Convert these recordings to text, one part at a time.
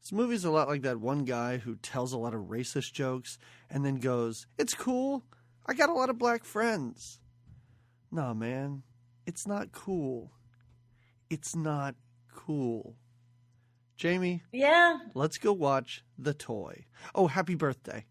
This movie's a lot like that one guy who tells a lot of racist jokes and then goes, "It's cool. I got a lot of black friends." Nah, man. It's not cool. It's not cool. Jamie? Yeah. Let's go watch The Toy. Oh, happy birthday.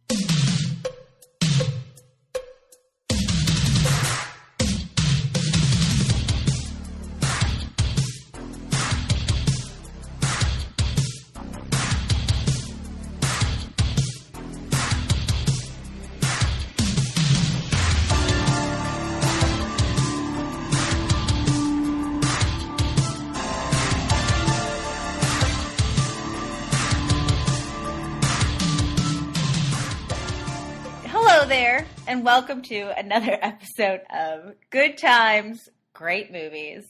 And welcome to another episode of Good Times, Great Movies.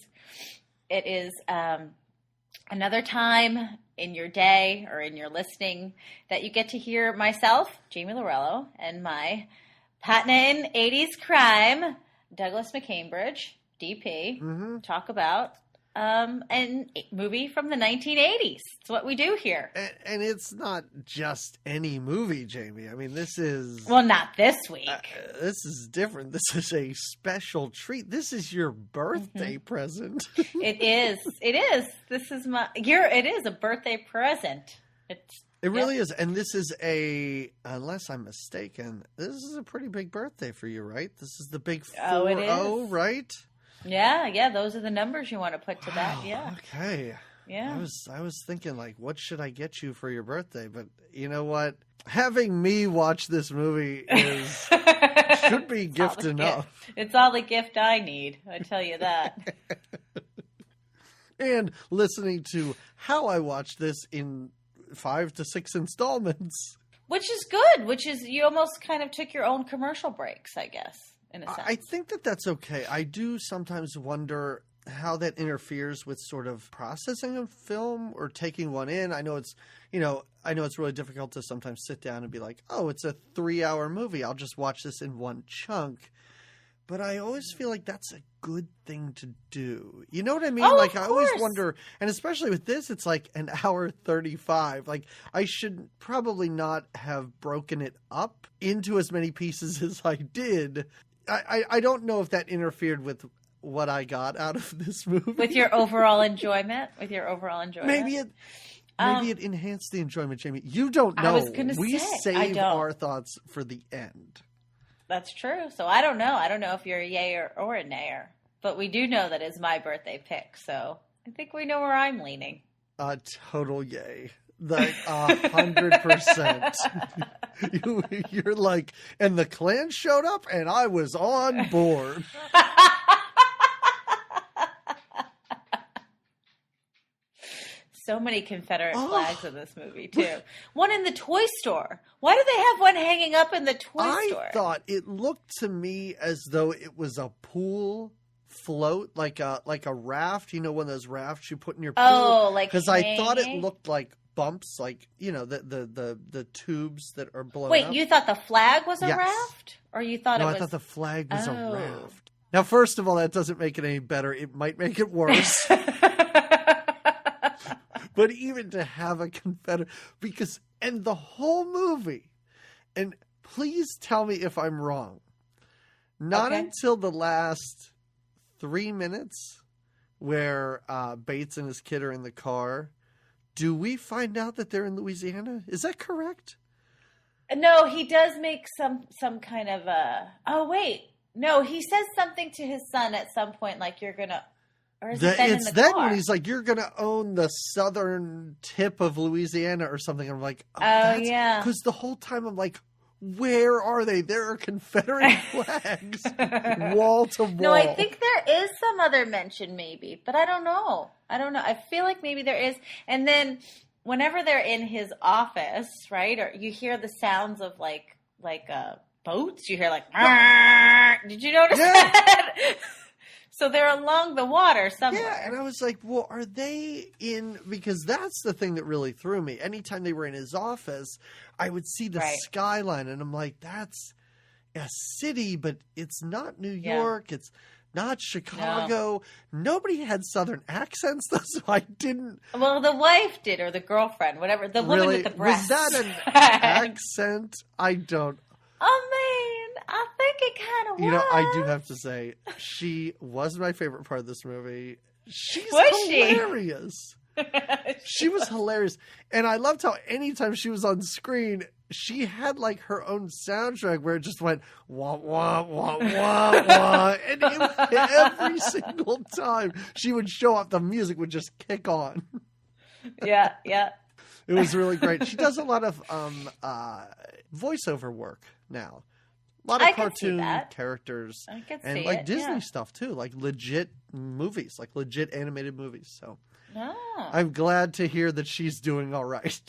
It is another time in your day or in your listening that you get to hear myself, Jamie Lorello, and my partner in 80s crime, Douglas McCambridge, DP, talk about a movie from the 1980s. It's what we do here. And it's not just any movie, Jamie. I mean, this is... Well, not this week. This is different. This is a special treat. This is your birthday present. It is. It is. This is it is a birthday present. It really is. And this is unless I'm mistaken, this is a pretty big birthday for you, right? This is the big 4-0, right? Yeah, those are the numbers you want to put to that. Yeah. Okay. Yeah. I was thinking, like, what should I get you for your birthday? But you know what? Having me watch this movie should be gift enough. It's all the gift I need. I tell you that. And listening to how I watched this in 5 to 6 installments. Which is good. Which is, you almost kind of took your own commercial breaks, I guess. In a sense. I think that's okay. I do sometimes wonder how that interferes with sort of processing of film or taking one in. I know it's really difficult to sometimes sit down and be like, oh, it's a 3-hour movie. I'll just watch this in one chunk. But I always feel like that's a good thing to do. You know what I mean? Oh, like, I always wonder, and especially with this, it's like an hour 35. Like, I should probably not have broken it up into as many pieces as I did. I don't know if that interfered with what I got out of this movie. With your overall enjoyment? Maybe it enhanced the enjoyment, Jamie. You don't know. I was going to We say, save our thoughts for the end. That's true. So I don't know. I don't know if you're a yayer or a nayer. But we do know that it's my birthday pick. So I think we know where I'm leaning. A total yay. Like 100%. You're like, and the Klan showed up and I was on board. So many Confederate flags in this movie, too. One in the toy store. Why do they have one hanging up in the toy store? I thought it looked to me as though it was a pool float, like a raft. You know, one of those rafts you put in your pool? Oh, like because I thought it looked like bumps, like, you know, the tubes that are blown up. Wait, you thought the flag was a raft? Or you thought I thought the flag was a raft. Now, first of all, that doesn't make it any better. It might make it worse. But even to have a Confederate, and the whole movie, and please tell me if I'm wrong, not until the last 3 minutes where Bates and his kid are in the car, do we find out that they're in Louisiana? Is that correct? No, he does make some kind of oh, wait. No, he says something to his son at some point, like, you're going to... Or is it it's then when he's like, you're going to own the southern tip of Louisiana or something. I'm like, yeah. Because the whole time I'm like, where are they? There are Confederate flags wall to wall. No, I think there is some other mention maybe, but I don't know. I feel like maybe there is. And then whenever they're in his office, right, or you hear the sounds of like boats, you hear like, did you notice that? So they're along the water somewhere. Yeah, and I was like, well, are they in... Because that's the thing that really threw me. Anytime they were in his office, I would see the skyline, and I'm like, that's a city, but it's not New York. It's not Chicago. Nobody had Southern accents, though, so I didn't. Well, the wife did, or the girlfriend, whatever. The woman with the breasts. Was that an accent? I don't. Oh, man, I think it kind of was. You know, I do have to say, she was my favorite part of this movie. She's hilarious. She was hilarious. And I loved how anytime she was on screen, she had like her own soundtrack where it just went wah, wah, wah, wah, wah. And every single time she would show up, the music would just kick on. Yeah. It was really great. She does a lot of voiceover work now. A lot of cartoon characters and like Disney stuff too, like legit movies, like legit animated movies. So I'm glad to hear that she's doing all right.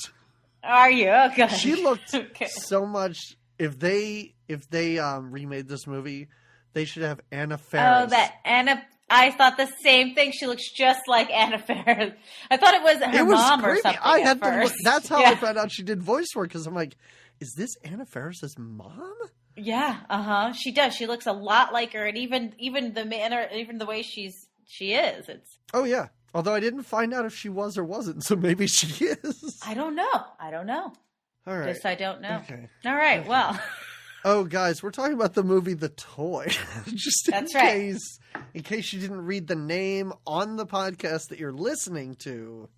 Are you? Okay. She looked so much. If they remade this movie, they should have Anna Faris. Oh, that Anna. I thought the same thing. She looks just like Anna Faris. I thought it was her mom or something. I had to look. That's how I found out she did voice work, because I'm like, is this Anna Faris's mom? Yeah, she does. She looks a lot like her, and even the manner, even the way she is. It's. Oh yeah. Although I didn't find out if she was or wasn't, so maybe she is. I don't know. All right. Just I don't know. Okay. All right. Okay. Well. Oh, guys, we're talking about the movie The Toy. Just in case you didn't read the name on the podcast that you're listening to,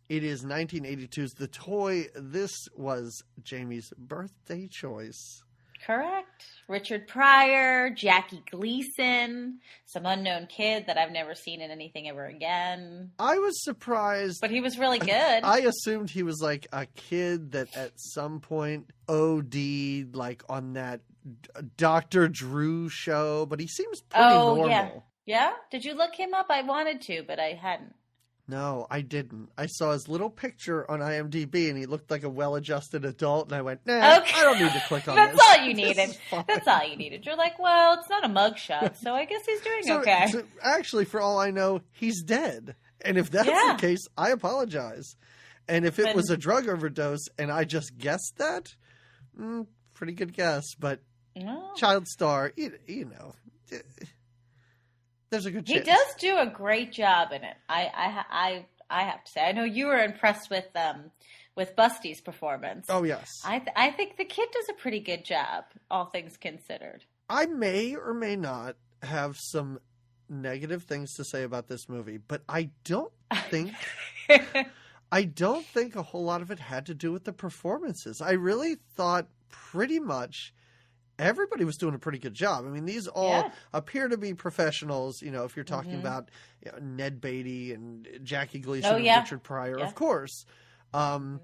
it is 1982's The Toy. This was Jamie's birthday choice. Correct. Richard Pryor, Jackie Gleason, some unknown kid that I've never seen in anything ever again. I was surprised. But he was really good. I assumed he was like a kid that at some point OD'd like on that Dr. Drew show, but he seems pretty normal. Yeah? Did you look him up? I wanted to, but I hadn't. No, I didn't. I saw his little picture on IMDb, and he looked like a well-adjusted adult, and I went, nah, okay. I don't need to click on That's this. All you needed. That's all you needed. You're like, well, it's not a mugshot, so I guess he's doing okay. So actually, for all I know, he's dead. And if that's the case, I apologize. And if it was a drug overdose, and I just guessed that, pretty good guess. But child star, you know... There's a good chance. He does do a great job in it. I have to say. I know you were impressed with Busty's performance. Oh yes. I think the kid does a pretty good job, all things considered. I may or may not have some negative things to say about this movie, but I don't think a whole lot of it had to do with the performances. I really thought pretty much everybody was doing a pretty good job. I mean, these all appear to be professionals. You know, if you're talking about Ned Beatty and Jackie Gleason and Richard Pryor, of course. How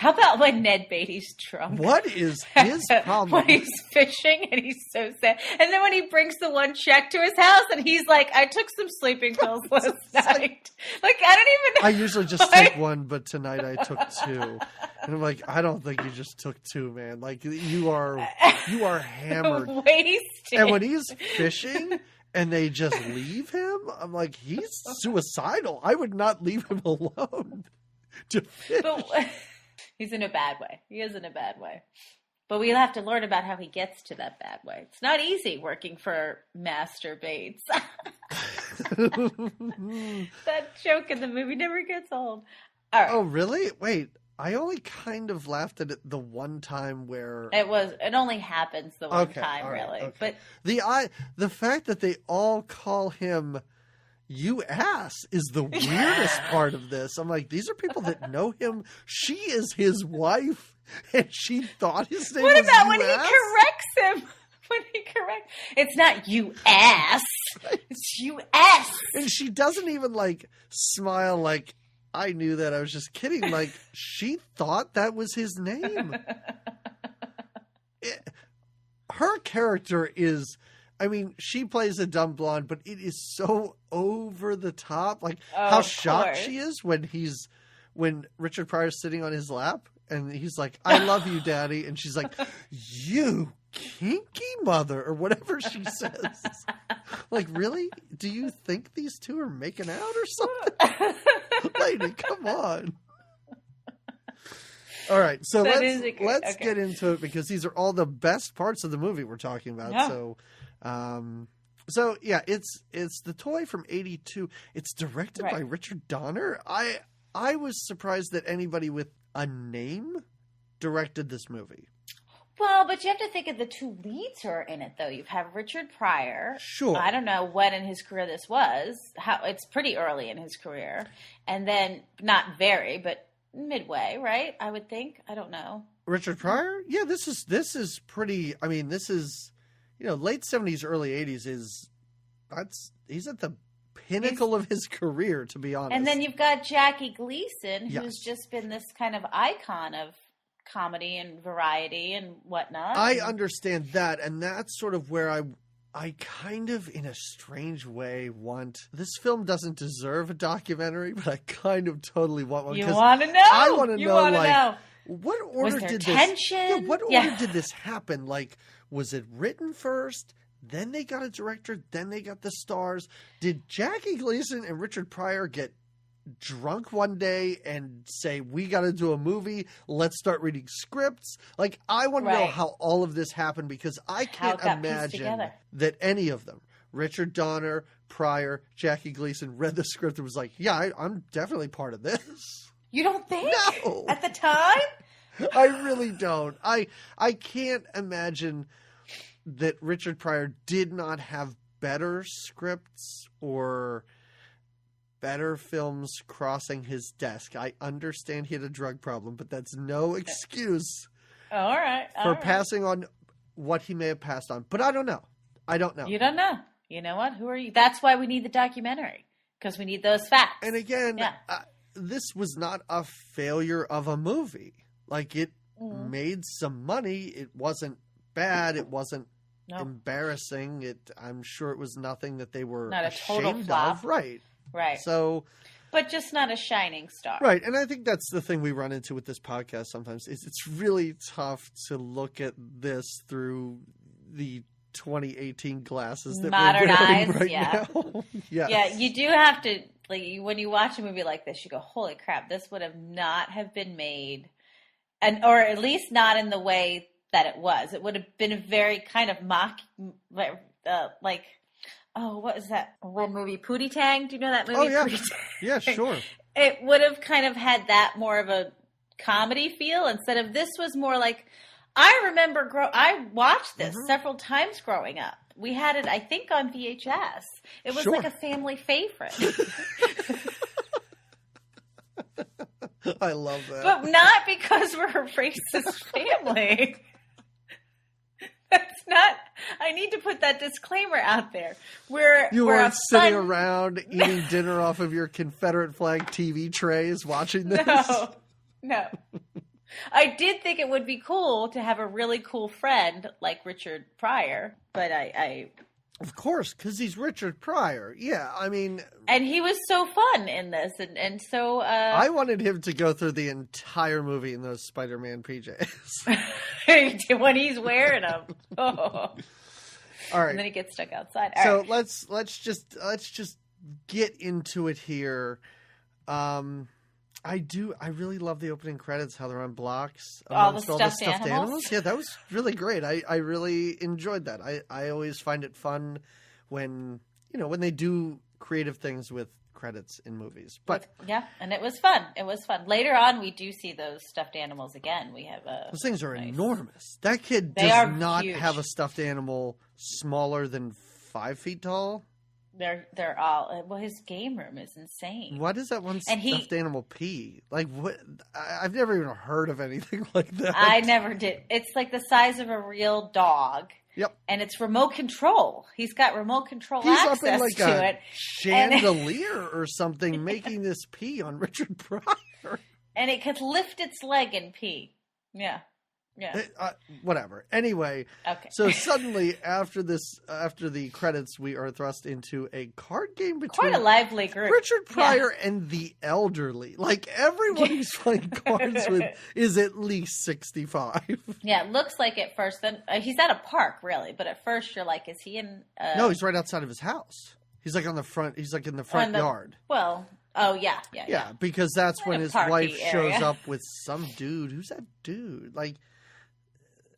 about when Ned Beatty's drunk? What is his problem? When he's fishing and he's so sad. And then when he brings the one check to his house and he's like, I took some sleeping pills last night. Like, I don't even know. I usually just take one, but tonight I took two. And I'm like, I don't think you just took two, man. Like, you are hammered. Wasted. And when he's fishing and they just leave him, I'm like, he's suicidal. I would not leave him alone. He's in a bad way. He is in a bad way. But we'll have to learn about how he gets to that bad way. It's not easy working for Master Bates. That joke in the movie never gets old. All right. Oh, really? Wait, I only kind of laughed at it the one time where... It only happens the one time, really. Okay. But the fact that they all call him... You ass is the weirdest part of this. I'm like, these are people that know him. She is his wife, and she thought his name was What about you when ass? he corrects him? It's not you ass. It's you ass. And she doesn't even like smile like, I knew that. I was just kidding. Like, she thought that was his name. Her character is... I mean, she plays a dumb blonde, but it is so over the top. Like how shocked she is when Richard Pryor's sitting on his lap and he's like, I love you, Daddy. And she's like, you kinky mother, or whatever she says. Like, really? Do you think these two are making out or something? Lady, come on. All right. So let's get into it, because these are all the best parts of the movie we're talking about. Yeah. So, So yeah, it's The Toy from '82. It's directed by Right. Richard Donner. I was surprised that anybody with a name directed this movie. Well, but you have to think of the two leads who are in it, though. You have Richard Pryor. Sure. I don't know when in his career this was. It's pretty early in his career, and then not very, but midway, right? I would think. I don't know. Richard Pryor? Yeah, this is pretty. I mean, this is late '70s, early '80s he's at the pinnacle of his career, to be honest. And then you've got Jackie Gleason, Yes. who's just been this kind of icon of comedy and variety and whatnot. I understand that, and that's sort of where I kind of, in a strange way, want... This film doesn't deserve a documentary, but I kind of totally want one. You want to know? I want to You know, wanna like, know. what order Was there did tension? this... Yeah, what order Yeah. did this happen? Like, was it written first? Then they got a director? Then they got the stars? Did Jackie Gleason and Richard Pryor get drunk one day and say, we got to do a movie, let's start reading scripts? Like, I want to know Right. how all of this happened, because I How can't it got pieced imagine together. that any of them, Richard Donner, Pryor, Jackie Gleason, read the script and was like, yeah, I'm definitely part of this. You don't think? No. At the time? I really don't. I can't imagine that Richard Pryor did not have better scripts or better films crossing his desk. I understand he had a drug problem, but that's no excuse All right. all for right. passing on what he may have passed on. But I don't know. I don't know. You don't know. You know what? Who are you? That's why we need the documentary, because we need those facts. And again, Yeah. this was not a failure of a movie. Like, it Mhm. made some money. It wasn't bad. It wasn't No. embarrassing. I'm sure it was nothing that they were Not a total ashamed flop. of. Right. Right. So, But just not a shining star. right. And I think that's the thing we run into with this podcast sometimes, is it's really tough to look at this through the 2018 glasses that Modern we're wearing eyes, right yeah. now. Yes. Yeah, you do have to, like, when you watch a movie like this, you go, holy crap, this would have not have been made, or at least not in the way that it was. It would have been a very kind of like, oh, what is that one movie? Pootie Tang? Do you know that movie? Oh, yeah. Pootie Tang? Yeah, sure. It would have kind of had that more of a comedy feel instead of, this was more like, I remember I watched this Mhm. several times growing up. We had it, I think, on VHS. It was Sure. like a family favorite. I love that. But not because we're a racist family. That's not, I need to put that disclaimer out there. You we're weren't a sitting fun- around eating dinner off of your Confederate flag TV trays watching this? No. I did think it would be cool to have a really cool friend like Richard Pryor, but I Of course, because he's Richard Pryor. Yeah, I mean, and he was so fun in this, and so I wanted him to go through the entire movie in those Spider-Man PJs. when he's wearing them, oh. All And right, then he gets stuck outside. so All right. let's just get into it here. I really love the opening credits, how they're on blocks All the amongst stuffed animals? Yeah, that was really great. I really enjoyed that. I always find it fun when they do creative things with credits in movies. But Yeah, and it was fun. It was fun. Later on, we do see those stuffed animals again. We have those things are nice. enormous. That kid They are does not huge. have a stuffed animal smaller than 5 feet tall. They're all, well, his game room is insane. Why does that one And stuffed animal pee? Like, what? I've never even heard of anything like that. I never did. It's like the size of a real dog. Yep. And it's remote control. He's got remote control He's access up in like to a it. chandelier or something, making this pee on Richard Pryor. And it could lift its leg and pee. Yeah. Yeah. Whatever. Anyway, Okay. so suddenly after the credits, we are thrust into a card game between Quite a lively group. Richard Pryor and the elderly. Like, everyone he's playing cards with is at least 65. Yeah, it looks like at first. Then he's at a park, really. But at first, you're like, is he in? No, he's right outside of his house. He's like on the front. He's like in the front yard. Well, oh yeah. Yeah, because that's when a his parky wife shows area. up with some dude. Who's that dude? Like,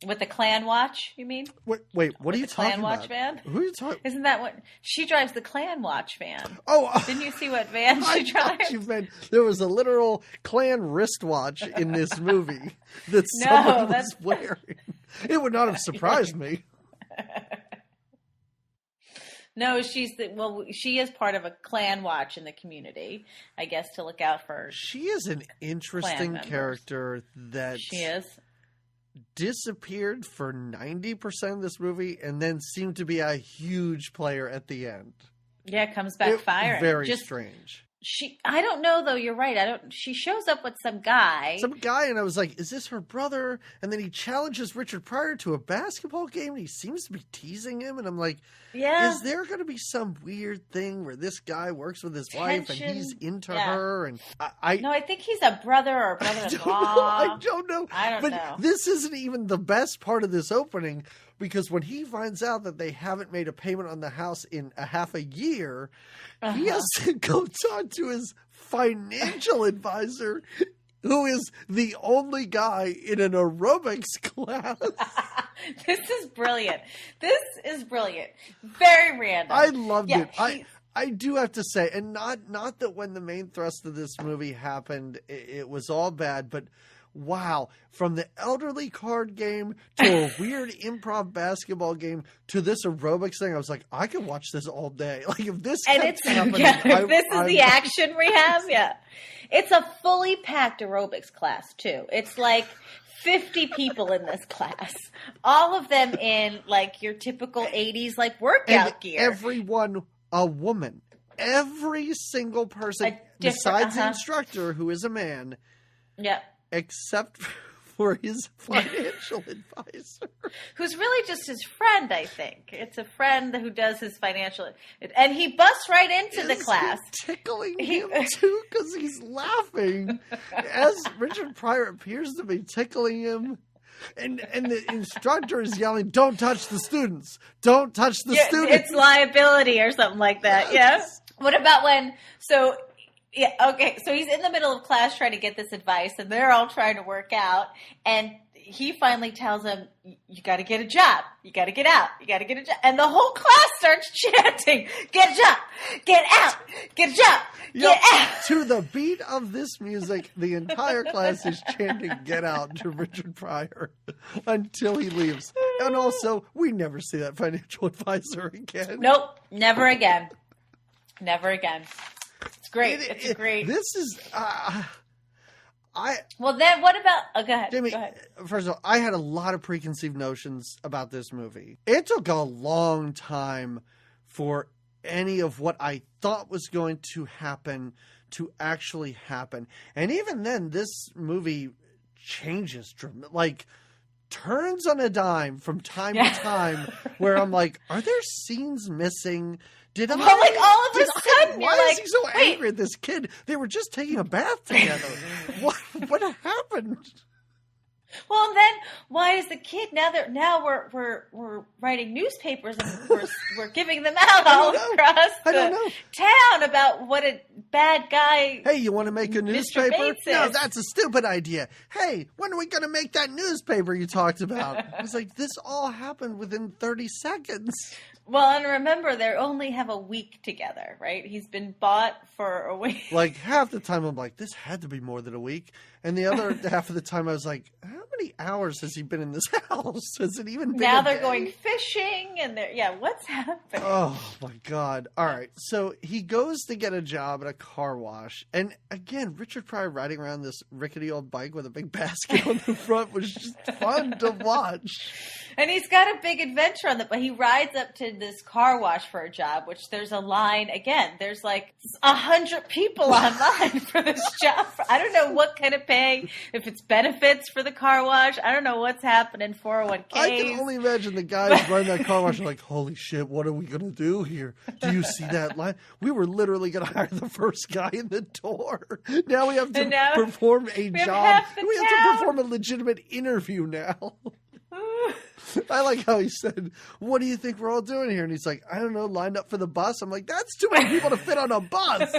With the Clan Watch, you mean? Wait, what are you The talking Clan about? Watch van? Who are you talking? Isn't that what she drives? The Clan Watch van. Oh, Didn't you see what van I she thought drives? you meant there was a literal Klan wristwatch in this movie that No, someone was that's- wearing. It would not have surprised me. No, she is part of a Clan Watch in the community, I guess, to look out for. She is an interesting members. character that She is. disappeared for 90% of this movie and then seemed to be a huge player at the end. Yeah, comes back firing. Very Just strange. I don't know though. You're right. She shows up with some guy. Some guy, and I was like, is this her brother? And then he challenges Richard Pryor to a basketball game, and he seems to be teasing him. And I'm like, Yeah. is there going to be some weird thing where this guy works with his wife and he's into Yeah. her? And I No, I think he's a brother or a brother-in-law. I don't know. I don't but know. This isn't even the best part of this opening, because when he finds out that they haven't made a payment on the house in a half a year, he has to go talk to his financial advisor, who is the only guy in an aerobics class. This is brilliant. This is brilliant. Very random. I loved Yeah, it. I do have to say, and not that when the main thrust of this movie happened, it was all bad, but wow, from the elderly card game to a weird improv basketball game to this aerobics thing, I was like, I can watch this all day. Like, if this And kept it's happening, if this is the action rehab. Yeah, it's a fully packed aerobics class too. It's like 50 people in this class, all of them in like your typical 80s like workout and gear. everyone a woman. Every single person besides the instructor, who is a man, Yeah. except for his financial advisor, Who's really just his friend, I think. It's a friend who does his financial, and he busts right into the Is class. he tickling him too, because he's laughing as Richard Pryor appears to be tickling him. And the instructor is yelling, "Don't touch the students! Don't touch the students!" It's liability or something like that. Yeah. What about when? So yeah, okay. So he's in the middle of class trying to get this advice, and they're all trying to work out, and he finally tells him, "You got to get a job. You got to get out. You got to get a job." And the whole class starts chanting, "Get a job! Get out! Get a job! Get out!" To the beat of this music, the entire class is chanting "Get out" to Richard Pryor until he leaves. And also, we never see that financial advisor again. Nope, never again. Never again. It's great. It's great. This is. Well, then what about? Oh, go ahead. Jamie, Go ahead. first of all, I had a lot of preconceived notions about this movie. It took a long time for any of what I thought was going to happen to actually happen. And even then, this movie changes, like turns on a dime from time to time, where I'm like, are there scenes missing? Did I? Well, like all of a sudden, why you're is he so like, wait. angry at this kid? They were just taking a bath together. What happened? Well, and then why is the kid now we're writing newspapers and we're giving them out all across the town about what a bad guy. Hey, you want to make a newspaper? Bates No, is. that's a stupid idea. Hey, when are we going to make that newspaper you talked about? I was like, this all happened within 30 seconds. Well, and remember, they only have a week together, right? He's been bought for a week. Like half the time I'm like, this had to be more than a week. And the other half of the time I was like, how many hours has he been in this house? Has it even been Now a they're day? going fishing and what's happening? Oh my God. All right. So he goes to get a job at a car wash. And again, Richard Pryor riding around this rickety old bike with a big basket on the front was just fun to watch. And he's got a big adventure on but he rides up to this car wash for a job, which there's a line again. There's like 100 people online for this job. I don't know what kind of pay, if it's benefits for the car wash. I don't know what's happening, 401k. I can only imagine the guys running that car wash are like, holy shit, what are we going to do here? Do you see that line? We were literally going to hire the first guy in the door. Now we have to perform a job. We have to perform a legitimate interview now. I like how he said, what do you think we're all doing here? And he's like, I don't know, lined up for the bus. I'm like, that's too many people to fit on a bus.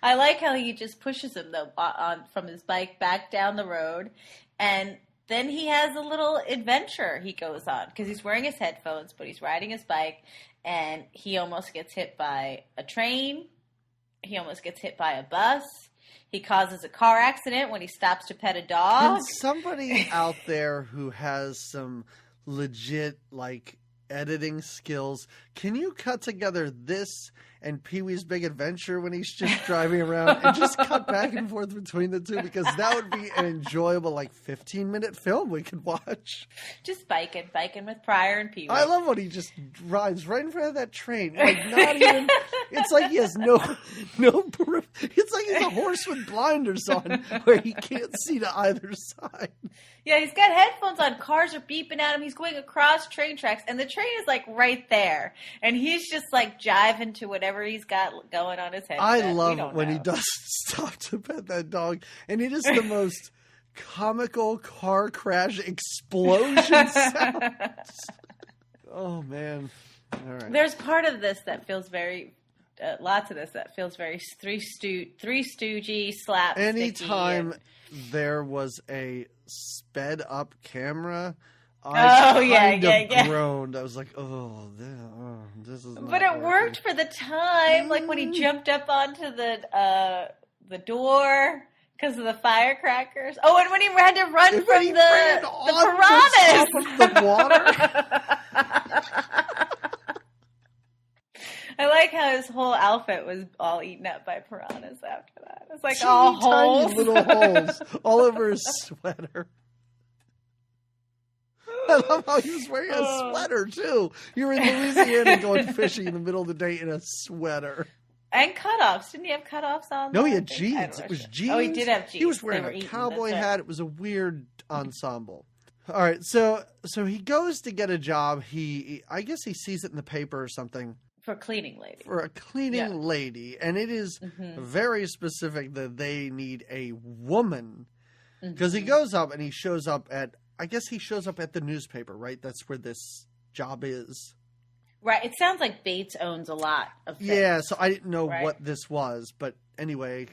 I like how he just pushes him though from his bike back down the road, and then he has a little adventure he goes on because he's wearing his headphones, but he's riding his bike, and he almost gets hit by a train. He almost gets hit by a bus. He causes a car accident when he stops to pet a dog. Can somebody out there who has some legit, like, editing skills, can you cut together this and Pee-wee's Big Adventure when he's just driving around and just cut back and forth between the two? Because that would be an enjoyable, like, 15-minute film we could watch. Just biking with Pryor and Pee-wee. I love when he just rides right in front of that train. Like, not even, it's like he has no, it's like he's a horse with blinders on where he can't see to either side. Yeah, he's got headphones on. Cars are beeping at him. He's going across train tracks, and the train is, like, right there. And he's just, like, jiving to whatever he's got going on his head. I love when he does stop to pet that dog, and it is the most comical car crash explosion sounds. Oh, man. All right. There's part of this that feels very... lots of this that feels very Three Stoogie slap. Anytime there was a sped up camera, I groaned. I was like, this is not But it working. worked for the time, like when he jumped up onto the door because of the firecrackers. Oh, and when he had to run from the piranhas. The water. I like how his whole outfit was all eaten up by piranhas after that. It's like all holes. Tiny little holes all over his sweater. I love how he was wearing a sweater, too. You're in Louisiana going fishing in the middle of the day in a sweater. And cutoffs. Didn't he have cutoffs on? No, he had jeans. It was jeans. Oh, he did have jeans. He was wearing a cowboy hat. It was a weird ensemble. All right, so he goes to get a job. I guess he sees it in the paper or something. For a cleaning lady. For a cleaning lady. And it is very specific that they need a woman. Because he goes up and he shows up at the newspaper, right? That's where this job is. Right. It sounds like Bates owns a lot of things. Yeah, so I didn't know what this was. But anyway,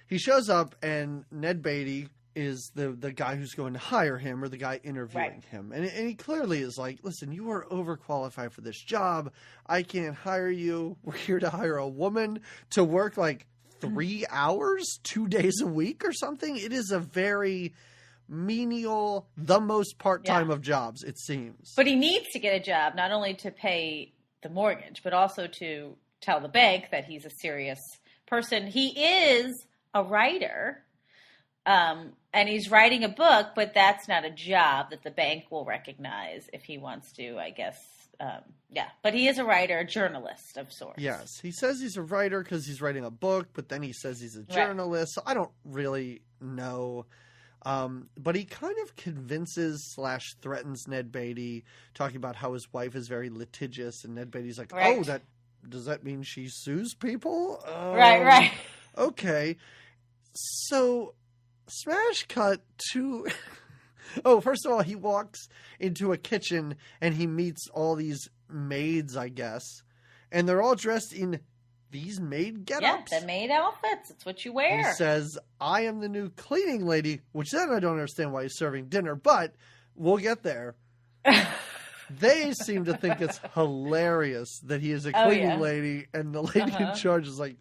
he shows up and Ned Beatty is the guy who's going to hire him or the guy interviewing him. And he clearly is like, listen, you are overqualified for this job. I can't hire you. We're here to hire a woman to work like 3 hours, 2 days a week or something. It is a very menial, the most part-time of jobs, it seems. But he needs to get a job, not only to pay the mortgage, but also to tell the bank that he's a serious person. He is a writer. And he's writing a book, but that's not a job that the bank will recognize if he wants to, I guess. But he is a writer, a journalist of sorts. Yes. He says he's a writer because he's writing a book, but then he says he's a journalist. So I don't really know. But he kind of convinces / threatens Ned Beatty, talking about how his wife is very litigious. And Ned Beatty's like, does that mean she sues people? Right. Okay. So... Smash cut to... Oh, first of all, he walks into a kitchen and he meets all these maids, I guess. And they're all dressed in these maid get-ups. Yeah, the maid outfits. It's what you wear. He says, I am the new cleaning lady, which then I don't understand why he's serving dinner, but we'll get there. They seem to think it's hilarious that he is a cleaning lady, and the lady in charge is like,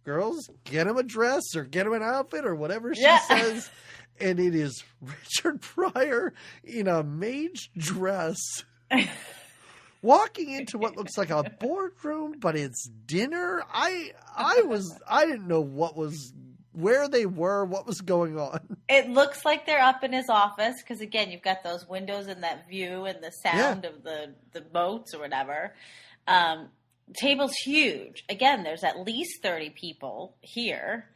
girls, get him a dress or get him an outfit or whatever she says. And it is Richard Pryor in a maid's dress walking into what looks like a boardroom, but it's dinner. I didn't know where they were, what was going on. It looks like they're up in his office because, again, you've got those windows and that view and the sound of the boats or whatever. Table's huge. Again, there's at least 30 people here.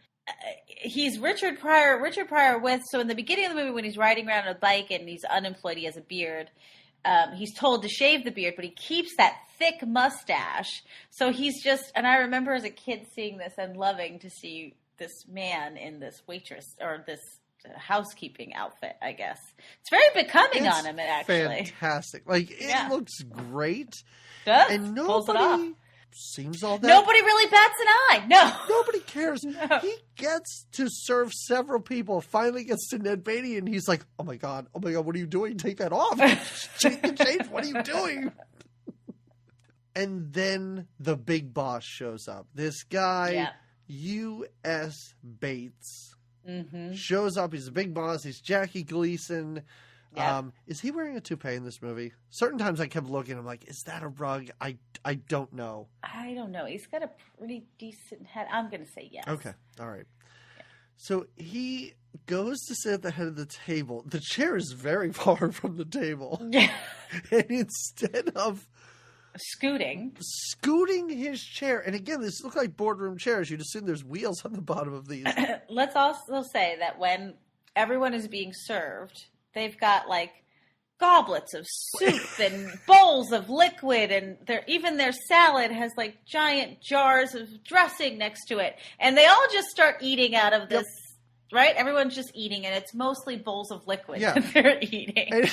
He's Richard Pryor so in the beginning of the movie when he's riding around on a bike and he's unemployed, he has a beard. He's told to shave the beard, but he keeps that thick mustache. So he's just, and I remember as a kid seeing this and loving to see this man in this waitress or this housekeeping outfit, I guess. It's very becoming on him, actually. Fantastic. Like, it looks great. Does? And Pulls it off. seems all that. Nobody really bats an eye. No. Nobody cares. No. He gets to serve several people, finally gets to Ned Beatty, and he's like, oh my God, what are you doing? Take that off. Change, what are you doing? And then the big boss shows up. This guy, U.S. Bates, shows up. He's a big boss. He's Jackie Gleason. Yeah. Is he wearing a toupee in this movie? Certain times I kept looking. I'm like, is that a rug? I don't know. I don't know. He's got a pretty decent head. I'm going to say yes. Okay. All right. So he goes to sit at the head of the table. The chair is very far from the table. Yeah. And instead of scooting his chair, and again, this look like boardroom chairs. You'd assume there's wheels on the bottom of these. Let's also say that when everyone is being served, they've got like goblets of soup and bowls of liquid, and even their salad has like giant jars of dressing next to it. And they all just start eating out of this, right? Everyone's just eating, and it's mostly bowls of liquid that they're eating.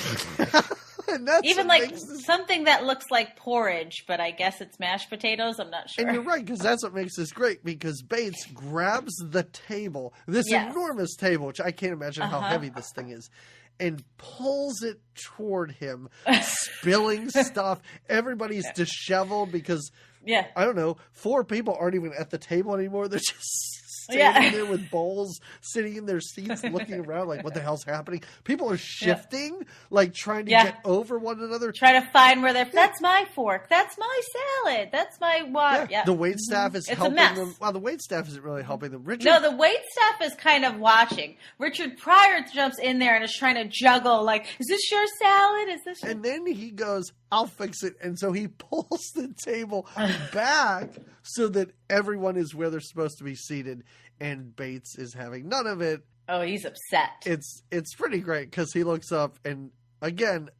And that's even like something that looks like porridge, but I guess it's mashed potatoes. I'm not sure. And you're right, because that's what makes this great, because Bates grabs the table, this enormous table, which I can't imagine how heavy this thing is, and pulls it toward him, spilling stuff. Everybody's disheveled because, I don't know, 4 people aren't even at the table anymore. They're just standing there with bowls, sitting in their seats, looking around like, what the hell's happening? People are shifting, like trying to get over one another. Trying to find where that's my fork. That's my salad. That's my what? The waitstaff is helping them. Well, the waitstaff isn't really helping them. No, the waitstaff is kind of watching. Richard Pryor jumps in there and is trying to juggle, like, is this your salad? Is this your... And then he goes, I'll fix it. And so he pulls the table back so that everyone is where they're supposed to be seated. And Bates is having none of it. Oh, he's upset. It's pretty great because he looks up and, again,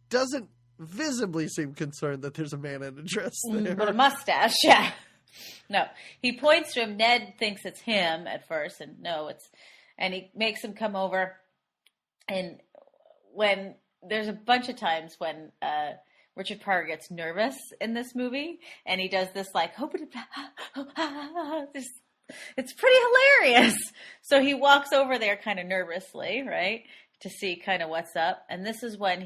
doesn't visibly seem concerned that there's a man in a dress there. With a mustache, No, he points to him. Ned thinks it's him at first, and and he makes him come over. And when there's a bunch of times when Richard Pryor gets nervous in this movie, and he does this like, it's pretty hilarious. So he walks over there kind of nervously, right, to see kind of what's up. And this is when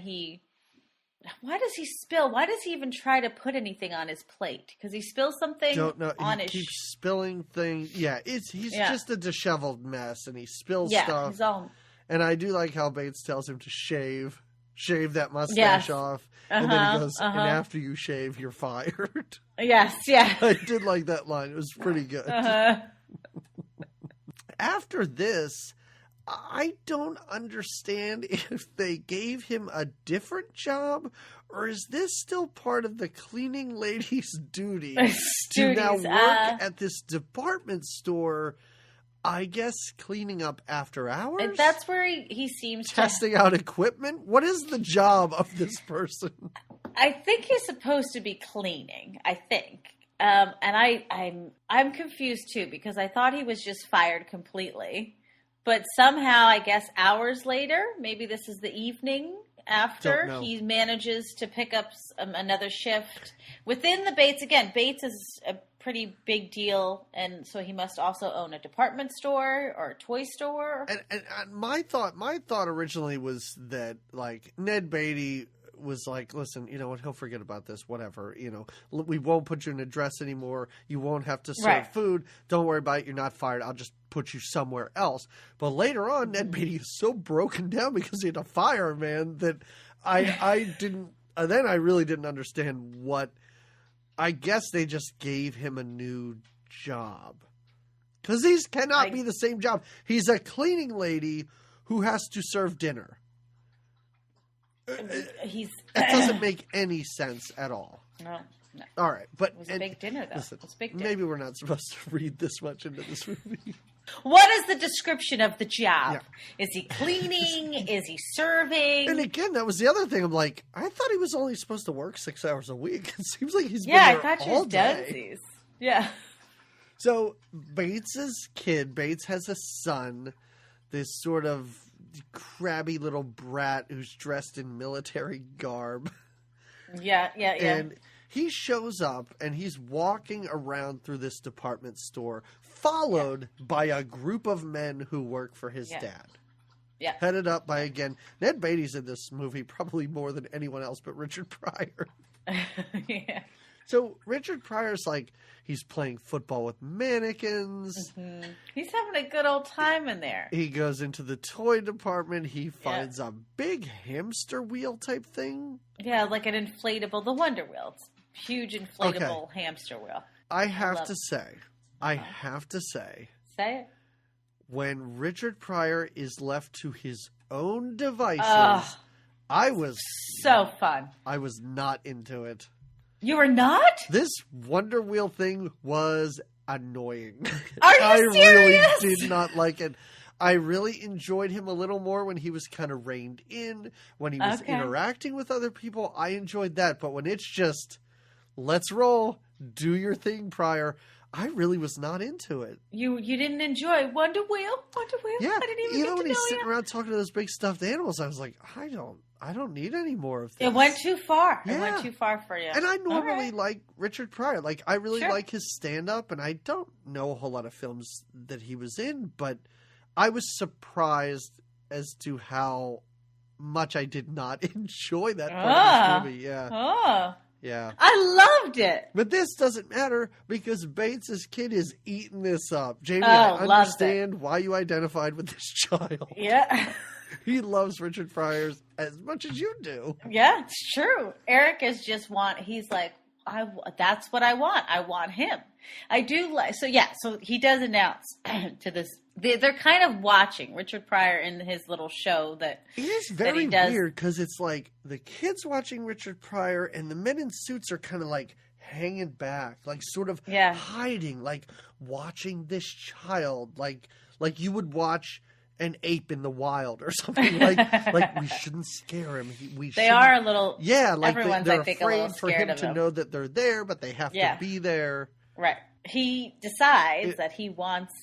why does he spill? Why does he even try to put anything on his plate? Because he spills something on his... He keeps spilling things. Yeah, he's just a disheveled mess, and he spills stuff. He's all... And I do like how Bates tells him to shave that mustache off. And then he goes, and after you shave, you're fired. Yes, I did like that line. It was pretty good. After this, I don't understand if they gave him a different job, or is this still part of the cleaning lady's duty to now work at this department store, I guess cleaning up after hours? That's where he seems testing out equipment? What is the job of this person? I think he's supposed to be cleaning, I think. And I'm confused too, because I thought he was just fired completely. But somehow, I guess hours later, maybe this is the evening after, he manages to pick up another shift within the Bates. Again, Bates is a pretty big deal, and so he must also own a department store or a toy store. And my thought originally was that, like, Ned Beatty was like, listen, you know what, he'll forget about this, whatever, we won't put you in a dress anymore, you won't have to serve food, don't worry about it, you're not fired, I'll just put you somewhere else. But later on, Ned Beatty is so broken down because he had to fire a man that I really didn't understand what. I guess they just gave him a new job, because these cannot be the same job. He's a cleaning lady who has to serve dinner. It doesn't make any sense at all. No. All right, but it was a big dinner, though. Listen, it was a big dinner. Maybe we're not supposed to read this much into this movie. What is the description of the job? Is he cleaning? Is he serving? And again, that was the other thing. I'm like, I thought he was only supposed to work 6 hours a week. It seems like he's been there I thought all she day. Yeah. So Bates has a son, this sort of crabby little brat who's dressed in military garb. Yeah. And he shows up and he's walking around through this department store, followed by a group of men who work for his dad. Yeah. Headed up by, again, Ned Beatty's in this movie probably more than anyone else but Richard Pryor. Yeah. So Richard Pryor's like, he's playing football with mannequins. Mm-hmm. He's having a good old time in there. He goes into the toy department. He finds a big hamster wheel type thing. Yeah, like an inflatable, the Wonder Wheel. It's a huge inflatable hamster wheel. I have to say, Say it. when Richard Pryor is left to his own devices, I was so fun. I was not into it. You were not? This Wonder Wheel thing was annoying. Are you I serious? really did not like it. I really enjoyed him a little more when he was kind of reined in, when he was interacting with other people. I enjoyed that. But when it's just, let's roll, do your thing, Pryor, I really was not into it. You didn't enjoy Wonder Wheel? Yeah, I didn't even when he's sitting around talking to those big stuffed animals, I was like, I don't need any more of this. It went too far. Yeah. It went too far for you. And I normally like Richard Pryor. Like, I really like his stand-up, and I don't know a whole lot of films that he was in, but I was surprised as to how much I did not enjoy that part of this movie. Yeah. Yeah. I loved it. But this doesn't matter because Bates' kid is eating this up. Jamie, I understand why you identified with this child. Yeah. He loves Richard Pryor as much as you do. Yeah, it's true. Eric is just he's like, that's what I want. I want him. I do like, so he does announce to this, they're kind of watching Richard Pryor in his little show that it is very weird because it's like the kids watching Richard Pryor and the men in suits are kind of like hanging back, like sort of hiding, like watching this child, like you would watch an ape in the wild or something. Like we shouldn't scare him. They are a little. Yeah, like everyone's they're I think afraid a little for scared him of to them. know that they're there, but they have to be there. Right. He decides that he wants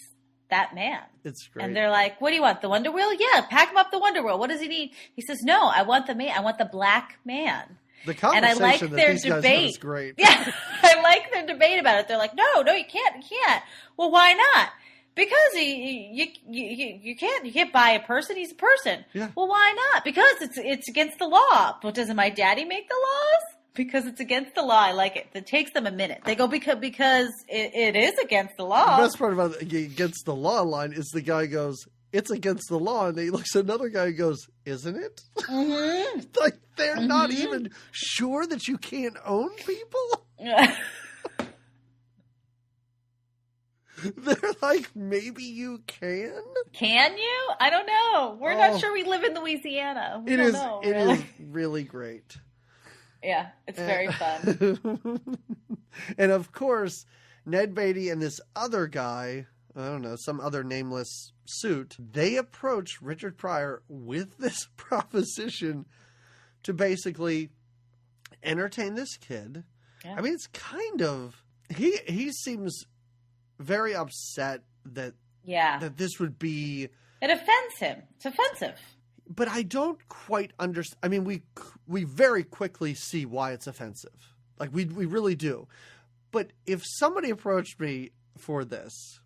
that man. It's great. And they're like, "What do you want? The Wonder Wheel? Yeah, pack him up the Wonder Wheel. What does he need?" He says, "No, I want the man. I want the black man." The conversation and I like that their these guys debate. have is great. Yeah, I like their debate about it. They're like, "No, you can't. Well, why not? Because you can't buy a person. He's a person. Yeah. Well, why not? Because it's against the law. But doesn't my daddy make the laws? Because it's against the law. I like it. It takes them a minute. They go because it is against the law. The best part about the against the law line is the guy goes, "It's against the law," and then he looks at another guy and goes, "Isn't it?" Mm-hmm. Like they're not even sure that you can't own people. They're like, maybe you can. Can you? I don't know. We're not sure. We live in Louisiana. We don't know. It is really great. Yeah, it's very fun. And of course, Ned Beatty and this other guy, I don't know, some other nameless suit, they approach Richard Pryor with this proposition to basically entertain this kid. Yeah. I mean, it's kind of, he seems very upset that this would be... It offends him. It's offensive. But I don't quite understand. I mean, we very quickly see why it's offensive. Like, we really do. But if somebody approached me for this,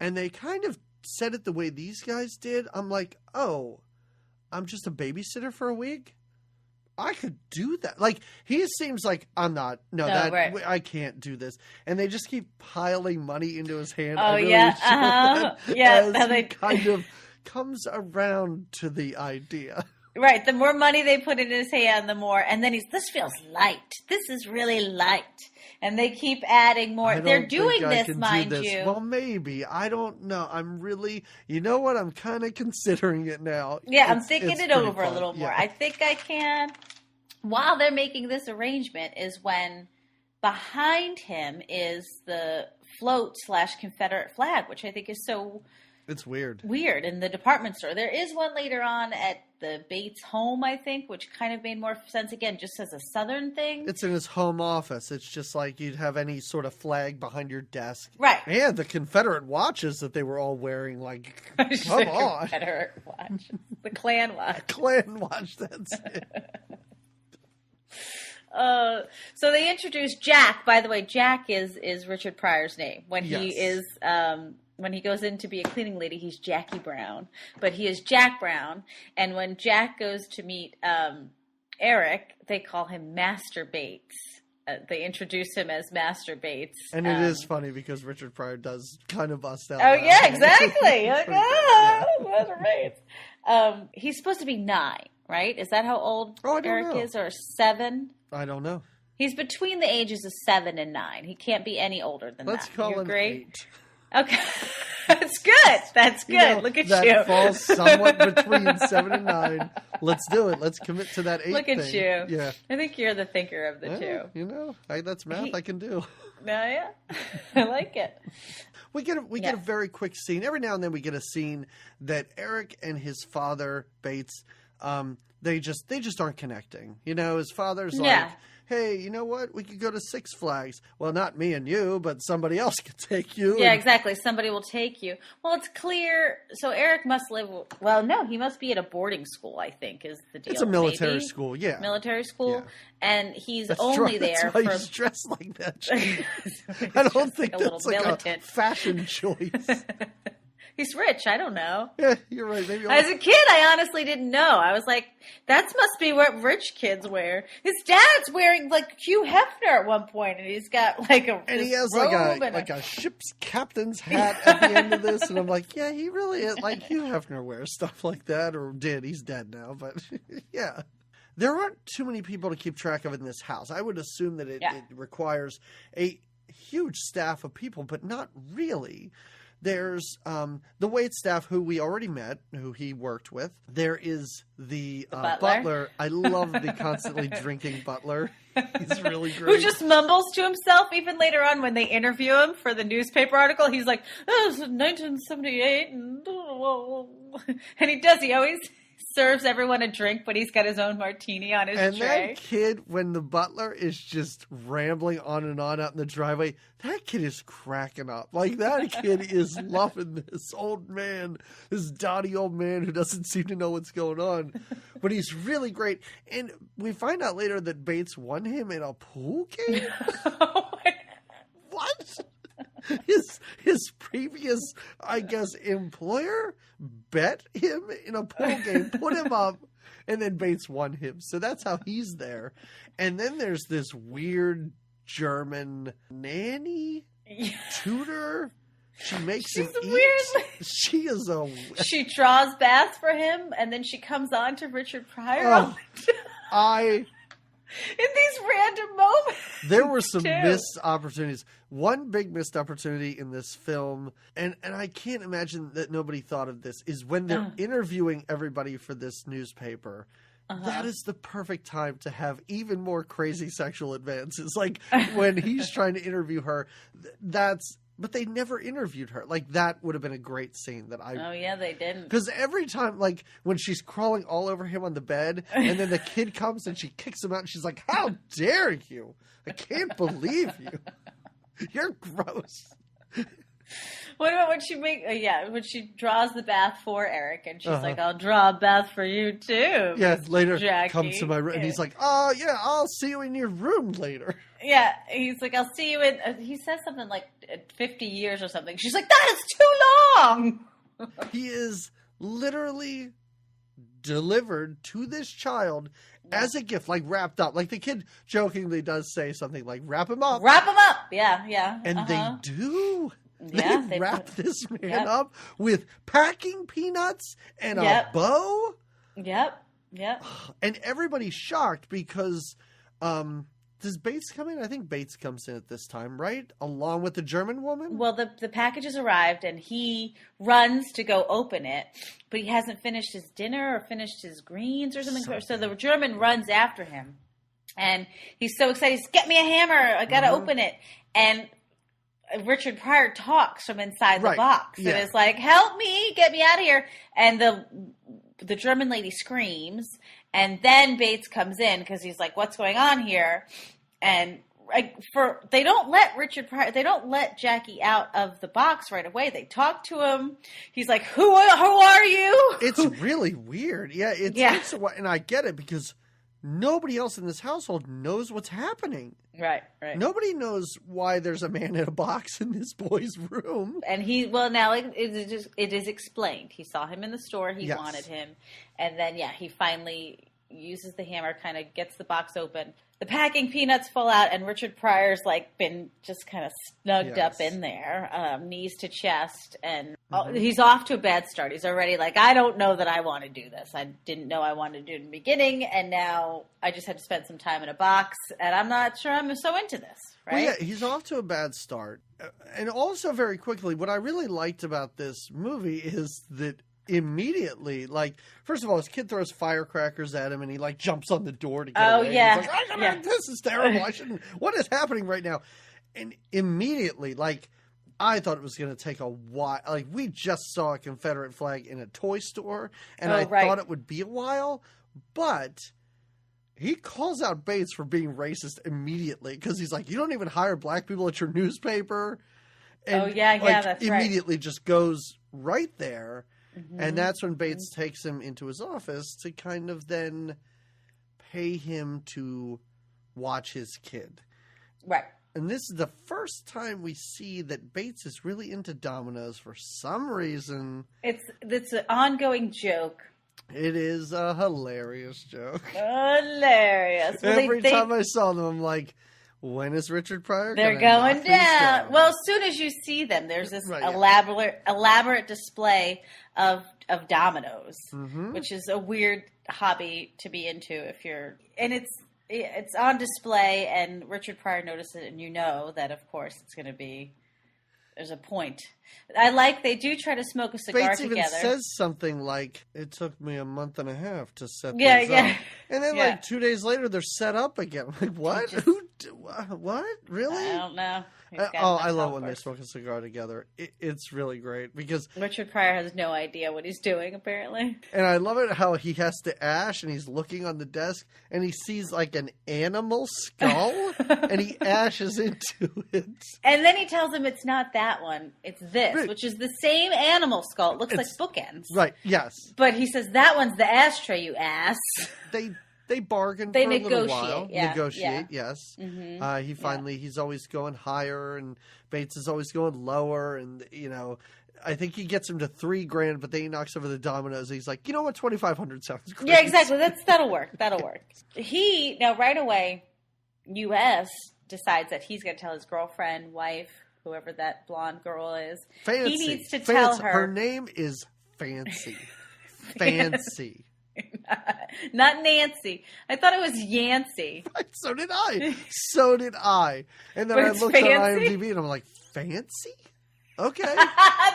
and they kind of said it the way these guys did, I'm like, oh, I'm just a babysitter for a week? I could do that. Like, he seems like, I'm not. No, I can't do this. And they just keep piling money into his hand. Oh, yeah. As he kind of comes around to the idea. Right. The more money they put in his hand, the more. And then this feels light. This is really light. And they keep adding more. They're doing this, mind you. Well, maybe. I don't know. I'm really, you know what? I'm kind of considering it now. Yeah, I'm thinking it over a little more. I think I can. While they're making this arrangement is when behind him is the float / Confederate flag, which I think is so... It's weird. Weird in the department store. There is one later on at the Bates home, I think, which kind of made more sense, again, just as a Southern thing. It's in his home office. It's just like you'd have any sort of flag behind your desk. Right. And the Confederate watches that they were all wearing, like, come on. Confederate watch. The Klan watch. Klan watch, that's it. So they introduced Jack. By the way, Jack is Richard Pryor's name. When he Yes. is when he goes in to be a cleaning lady, he's Jackie Brown, but he is Jack Brown. And when Jack goes to meet Eric, they call him Master Bates. They introduce him as Master Bates, And it is funny because Richard Pryor does kind of bust out. Oh laughing. yeah, exactly. Like, Pretty good, Master Bates. He's supposed to be 9, right? Is that how old Oh, I don't Eric know. is, or 7? I don't know. He's between the ages of 7 and 9. He can't be any older than Let's that. call You him agree? 8. Okay. That's good. That's good. You know, Look at that you. falls somewhat between 7 and 9. Let's do it. Let's commit to that 8 Look at thing. you. Yeah. I think you're the thinker of the Yeah, two. you know, that's math I can do. No, yeah. I like it. We get a Yeah. very quick scene. Every now and then we get a scene that Eric and his father Bates, they just aren't connecting. You know, his father's like, Yeah. "Hey, you know what? We could go to Six Flags. Well, not me and you, but somebody else could take you." Yeah, And- exactly. Somebody will take you. Well, it's clear. So Eric must live. Well, no, he must be at a boarding school. I think is the deal. It's a military Maybe. school, yeah. Military school, Yeah. and he's That's only that's there why for. he's dressed like that. He's I don't just think like a little that's like militant. a fashion choice. He's rich. I don't know. Yeah, you're right. Maybe As a kid, I honestly didn't know. I was like, that must be what rich kids wear. His dad's wearing like Hugh Hefner at one point, and he's got like a and he this has robe like a ship's captain's hat at the end of this, and I'm like, yeah, he really is. Like Hugh Hefner wears stuff like that, or did. He's dead now, but yeah. There aren't too many people to keep track of in this house. I would assume that it requires a huge staff of people, but not really. There's the wait staff who we already met, who he worked with. There is the butler. I love the constantly drinking butler. He's really great. Who just mumbles to himself. Even later on when they interview him for the newspaper article, he's like, oh, it's 1978. And he always serves everyone a drink, but he's got his own martini on his and tray. that kid, when the butler is just rambling on and on out in the driveway, that kid is cracking up. Like, that kid is loving this old man, this dotty old man who doesn't seem to know what's going on. But he's really great. And we find out later that Bates won him in a pool game. What? His previous, I guess, employer bet him in a pool game, put him up, and then Bates won him. So that's how he's there. And then there's this weird German nanny, tutor. She makes him eat. Weird. She is a... She draws baths for him, and then she comes on to Richard Pryor. Oh, In these random moments. There were some too. missed opportunities. One big missed opportunity in this film, and I can't imagine that nobody thought of this, is when they're interviewing everybody for this newspaper. That is the perfect time to have even more crazy sexual advances. Like when he's trying to interview her, but they never interviewed her. Like that would have been a great scene that I... Oh, yeah, they didn't. Because every time, like, when she's crawling all over him on the bed, and then the kid comes and she kicks him out, and she's like, how dare you? I can't believe you. You're gross. What about when when she draws the bath for Eric, and she's like, I'll draw a bath for you, too. Yeah, later Jackie. comes to my room, and he's like, oh, yeah, I'll see you in your room later. Yeah, he's like, I'll see you in... he says something like 50 years or something. She's like, that is too long! He is literally delivered to this child as a gift, like wrapped up. Like the kid jokingly does say something like, wrap him up. Wrap him up! Yeah. And they do. Yeah, they wrap this man Yep. up with packing peanuts and a bow. Yep. And everybody's shocked because does Bates come in? I think Bates comes in at this time, right? Along with the German woman? Well, the package has arrived, and he runs to go open it, but he hasn't finished his dinner or finished his greens or something. So the German runs after him, and he's so excited. He's, get me a hammer. I got to open it. And Richard Pryor talks from inside the box and is like, help me, get me out of here. And the German lady screams, and then Bates comes in because he's like, what's going on here? And they don't let Jackie out of the box right away. They talk to him. He's like, who are you? It's really weird. Yeah, it takes a while, and I get it because nobody else in this household knows what's happening. Right. Nobody knows why there's a man in a box in this boy's room. And now it is explained. He saw him in the store. He wanted him. And then, he finally uses the hammer, kind of gets the box open. The packing peanuts fall out, and Richard Pryor's been just kind of snugged up in there, knees to chest, and he's off to a bad start. He's already I don't know that I want to do this. I didn't know I wanted to do it in the beginning, and now I just had to spend some time in a box, and I'm not sure I'm so into this. Right? Well, yeah, he's off to a bad start. And also very quickly, what I really liked about this movie is that immediately, first of all, his kid throws firecrackers at him and he jumps on the door to get away. Yeah. He's like, this is terrible. What is happening right now? And immediately, I thought it was going to take a while. We just saw a Confederate flag in a toy store and I thought it would be a while, but he calls out Bates for being racist immediately because he's like, you don't even hire black people at your newspaper. And that's immediately just goes right there. Mm-hmm. And that's when Bates takes him into his office to kind of then pay him to watch his kid. Right. And this is the first time we see that Bates is really into dominoes for some reason. It's an ongoing joke. It is a hilarious joke. Hilarious. Well, Every time I saw them, I'm like, when is Richard Pryor They're going down. Well, as soon as you see them, there's this elaborate display of dominoes, which is a weird hobby to be into if you're. And it's on display, and Richard Pryor notices it, and you know that of course it's going to be. There's a point. They do try to smoke a cigar Bates together. Bates even says something like, it took me a month and a half to set these up. And then 2 days later, they're set up again. What? What? Really? I don't know. I love when they smoke a cigar together. It's really great because Richard Pryor has no idea what he's doing, apparently. And I love it how he has to ash and he's looking on the desk and he sees an animal skull and he ashes into it. And then he tells him it's not that one, it's this, which is the same animal skull. It looks like bookends. Right, yes. But he says, that one's the ashtray, you ass. They bargain for a little while. Negotiate, yes. Mm-hmm. He's always going higher and Bates is always going lower. And, I think he gets him to $3,000, but then he knocks over the dominoes. And he's like, you know what, 2,500 sounds great. Yeah, exactly. That'll work. Now right away, U.S. decides that he's going to tell his girlfriend, wife, whoever that blonde girl is. Fancy. He needs to tell her. Her name is Fancy. Fancy. Not Nancy. I thought it was Yancey. So did I. And then I looked fancy? on IMDb and I'm like, Fancy? Okay.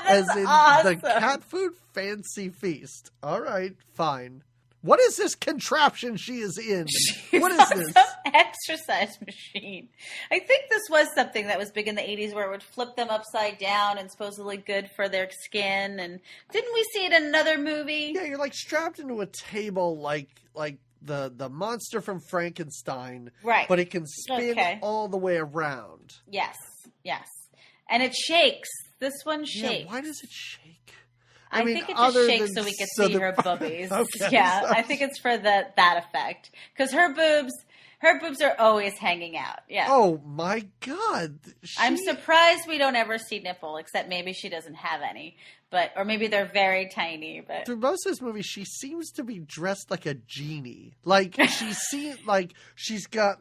As in awesome. The cat food fancy feast. All right, fine. What is this contraption she is in? What is this? Some exercise machine. I think this was something that was big in the 80s where it would flip them upside down and supposedly good for their skin. And didn't we see it in another movie? Yeah, you're strapped into a table like the monster from Frankenstein. Right. But it can spin all the way around. Yes. And it shakes. This one shakes. Yeah, why does it shake? I think it just shakes so we can see her boobies. Okay, yeah, I think it's for that effect. Because her boobs are always hanging out. Yeah. Oh my God. I'm surprised we don't ever see nipple, except maybe she doesn't have any. Or maybe they're very tiny. But through most of this movie, she seems to be dressed like a genie. She's got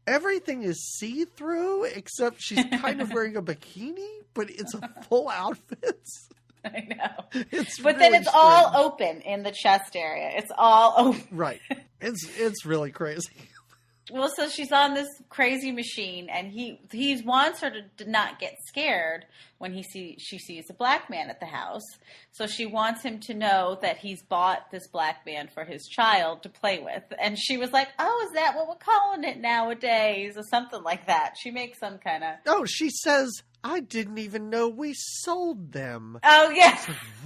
everything is see-through, except she's kind of wearing a bikini, but it's a full outfit. I know. It's but really then it's strange. all open in the chest area. It's all open. Right. It's really crazy. Well, so she's on this crazy machine, and he wants her to not get scared when she sees a black man at the house. So she wants him to know that he's bought this black man for his child to play with. And she was like, "Oh, is that what we're calling it nowadays?" or something like that. She makes some kind of. Oh, she says, "I didn't even know we sold them." Oh, yeah.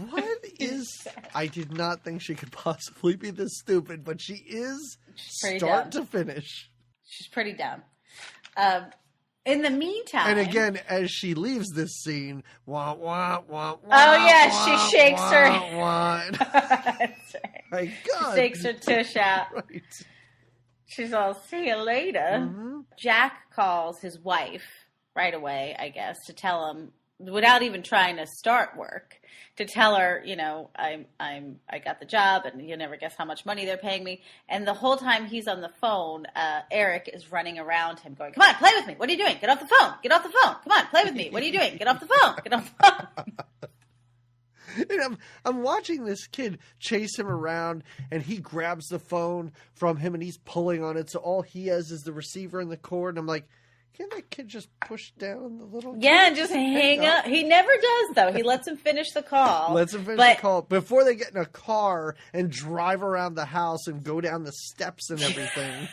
What is... I did not think she could possibly be this stupid, but she is start to finish. She's pretty dumb. In the meantime... And again, as she leaves this scene, wah, wah, wah, wah, oh, yeah, wah, she shakes wah, her... Wah. That's right. My God. She shakes her tush out. Right. She's all, see you later. Mm-hmm. Jack calls his wife right away, I guess, to tell him, without even trying to start work, to tell her, you know, I got the job, and you'll never guess how much money they're paying me. And the whole time he's on the phone, Eric is running around him going, come on, play with me. What are you doing? Get off the phone. Get off the phone. Come on, play with me. What are you doing? Get off the phone. Get off the phone. And I'm watching this kid chase him around, and he grabs the phone from him, and he's pulling on it. So all he has is the receiver and the cord. And I'm like, can't that kid just push down the little? Yeah, and just hang up. He never does, though. He lets him finish the call. Lets him finish the call before they get in a car and drive around the house and go down the steps and everything.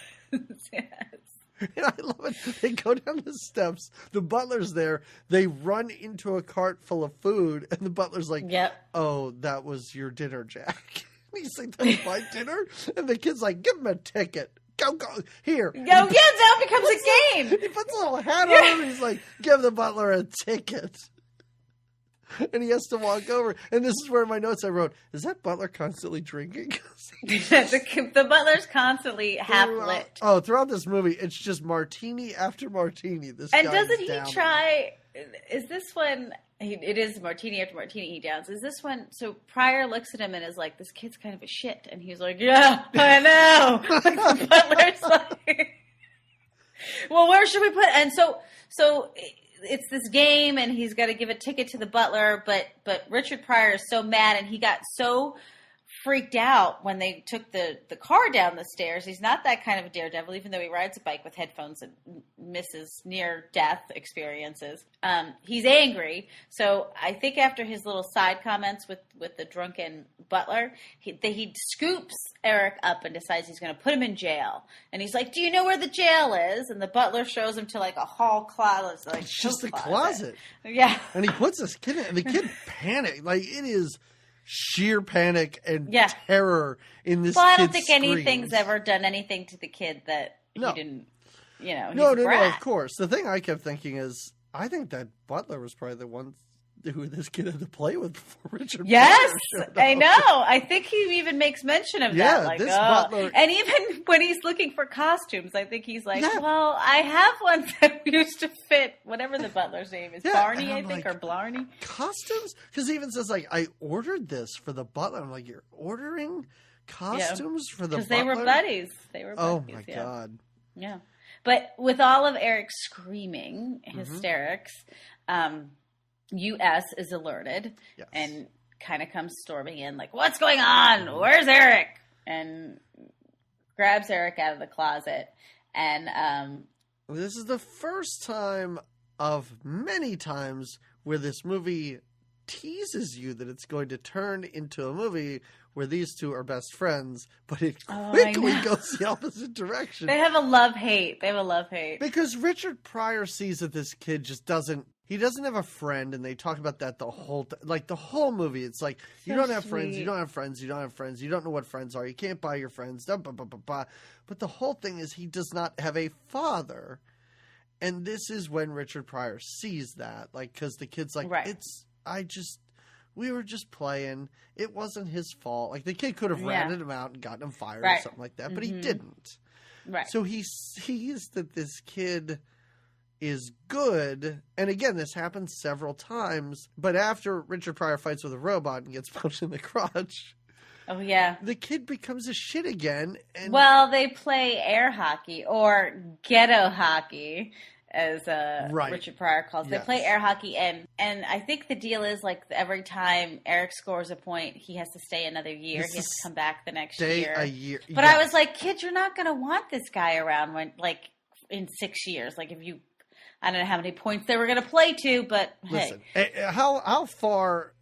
Yes. And I love it. They go down the steps. The butler's there. They run into a cart full of food, and the butler's like, yep. Oh, that was your dinner, Jack. And he's like, that's my dinner? And the kid's like, give him a ticket. Go, here. Yo, yeah, that becomes a game. He puts a little hat on, and he's like, give the butler a ticket. And he has to walk over. And this is where in my notes I wrote, is that butler constantly drinking? the butler's constantly half lit. Oh, throughout this movie, it's just martini after martini. This and guy doesn't is he downing. try? Is this when it is martini after martini he downs? Is this when? So Pryor looks at him and is like, "This kid's kind of a shit," and he's like, "Yeah, I know." The butler's like, "Well, where should we put?" And so it's this game, and he's got to give a ticket to the butler, but Richard Pryor is so mad, and he got so freaked out when they took the car down the stairs. He's not that kind of a daredevil, even though he rides a bike with headphones and misses near-death experiences. He's angry, so I think after his little side comments with the drunken butler, he scoops Eric up and decides he's going to put him in jail. And he's like, do you know where the jail is? And the butler shows him to like a hall closet. Like it's just a closet. Yeah. And he puts this kid in, and the kid panicked. Like, it is sheer panic and terror in this. Well, I don't think anything's ever done anything to the kid that he didn't, you know. No, of course. The thing I kept thinking is, I think that butler was probably the one who this kid had to play with before Richard. Yes, I know. I think he even makes mention of that. Like, this butler, and even when he's looking for costumes, I think he's like, "Well, I have one that used to fit whatever the butler's name is, Barney, I think, or Blarney." Costumes, because he even says like, "I ordered this for the butler." I'm like, "You're ordering costumes for the butler?" Because they were buddies. They were buddies. Oh my god. Yeah, but with all of Eric's screaming hysterics. US is alerted and kind of comes storming in like, what's going on? Where's Eric? And grabs Eric out of the closet. And this is the first time of many times where this movie teases you that it's going to turn into a movie where these two are best friends, but it quickly goes the opposite direction. They have a love-hate. Because Richard Pryor sees that this kid just doesn't have a friend, and they talk about that the whole movie. It's like, you don't have friends, you don't have friends, you don't have friends, you don't know what friends are, you can't buy your friends, blah, blah, blah, blah, blah. But the whole thing is he does not have a father. And this is when Richard Pryor sees that, like, because the kid's like, we were just playing. It wasn't his fault. Like, the kid could have ratted him out and gotten him fired or something like that, but he didn't. Right. So he sees that this kid is good. And again, this happens several times. But after Richard Pryor fights with a robot and gets punched in the crotch, oh yeah, the kid becomes a shit again. And they play air hockey or ghetto hockey, as Richard Pryor calls it. They play air hockey, and I think the deal is like every time Eric scores a point, he has to stay another year. He has to come back the next year. A year. But I was like, kid, you're not going to want this guy around when in 6 years. Like if you, I don't know how many points they were going to play to, but listen, how far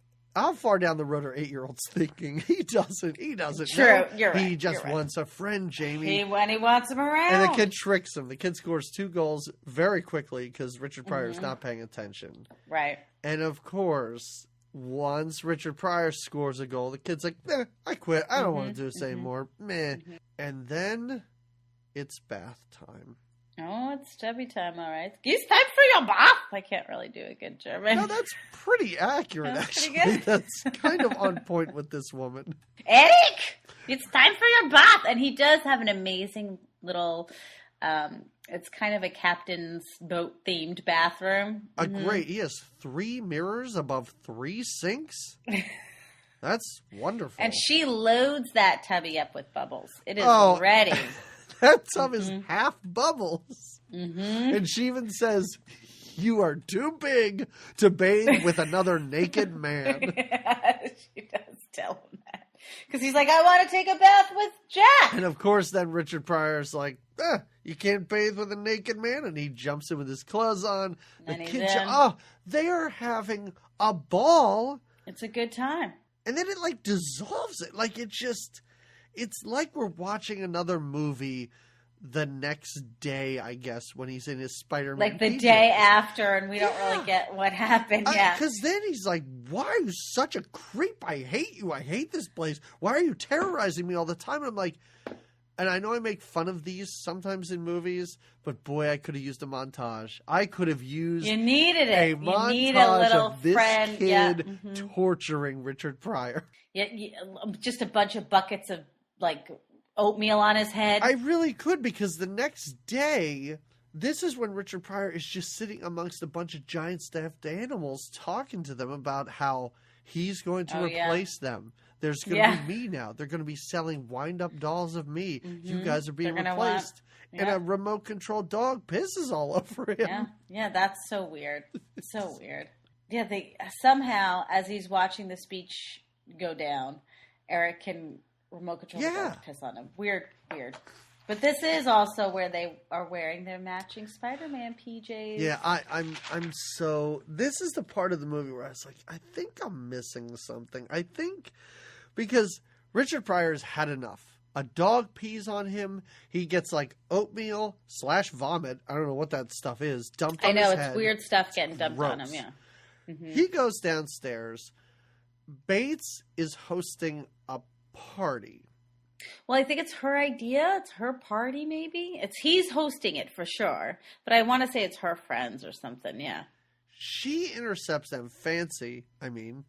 down the road are 8-year-olds thinking? He doesn't. True, know. You're right. He just wants a friend, Jamie. When he wants him around. And the kid tricks him. The kid scores 2 goals very quickly because Richard Pryor is not paying attention. Right. And of course, once Richard Pryor scores a goal, the kid's like, I quit. I don't want to do this anymore. Meh. And then it's bath time. Oh, it's stubby time, all right. It's time for your bath. I can't really do a good German. No, that's pretty accurate, actually. That's kind of on point with this woman. Eric, it's time for your bath. And he does have an amazing little, it's kind of a captain's boat themed bathroom. He has 3 mirrors above 3 sinks. That's wonderful. And she loads that tubby up with bubbles. It is ready. That tub is half bubbles. And she even says, "You are too big to bathe with another naked man." She does tell him that. Because he's like, "I want to take a bath with Jack." And of course, then Richard Pryor's like, "You can't bathe with a naked man." And he jumps in with his clothes on. The kids, they are having a ball. It's a good time. And then it like dissolves it. Like it's like we're watching another movie the next day, I guess, when he's in his Spider-Man like the PJs. day after, and we don't really get what happened. Because then he's like, "Why are you such a creep? I hate you. I hate this place. Why are you terrorizing me all the time?" And I'm like, and I know I make fun of these sometimes in movies, but boy, I could have used a montage. I could have used you needed it. a You montage need a little of this friend. kid torturing Richard Pryor. Yeah, just a bunch of buckets of like oatmeal on his head. I really could, because the next day, this is when Richard Pryor is just sitting amongst a bunch of giant stuffed animals talking to them about how he's going to replace them. There's going to be me now. They're going to be selling wind-up dolls of me. You guys are being replaced. And a remote-controlled dog pisses all over him. Yeah, that's so weird. So weird. Yeah, they somehow, as he's watching the speech go down, Eric can remote control the dog to piss on him. Weird. But this is also where they are wearing their matching Spider-Man PJs. Yeah, I'm so... This is the part of the movie where I was like, I think I'm missing something. I think... Because Richard Pryor's had enough. A dog pees on him. He gets like oatmeal/vomit. I don't know what that stuff is. Dumped on his head. I know, it's weird stuff getting dumped on him, yeah. He goes downstairs. Bates is hosting a party. Well, I think it's her idea. It's her party, maybe. He's hosting it for sure. But I want to say it's her friends or something, yeah. She intercepts them. Fancy, I mean.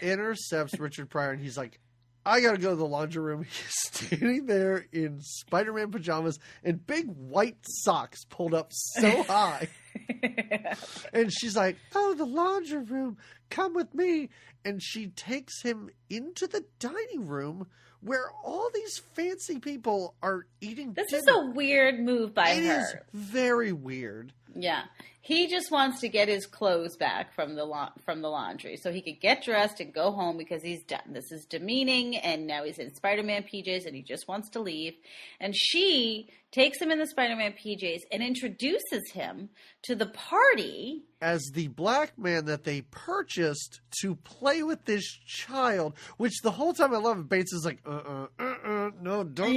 Intercepts Richard Pryor, and he's like, "I gotta go to the laundry room." He's standing there in Spider-Man pajamas and big white socks pulled up so high. And she's like, "Oh, the laundry room, come with me." And she takes him into the dining room where all these fancy people are eating dinner. This is a weird move by her. It is very weird. Yeah. He just wants to get his clothes back from the laundry so he could get dressed and go home because he's done. This is demeaning, and now he's in Spider-Man PJs and he just wants to leave. And she takes him in the Spider-Man PJs and introduces him to the party as the black man that they purchased to play with this child, which the whole time I love it. Bates is like, no, don't.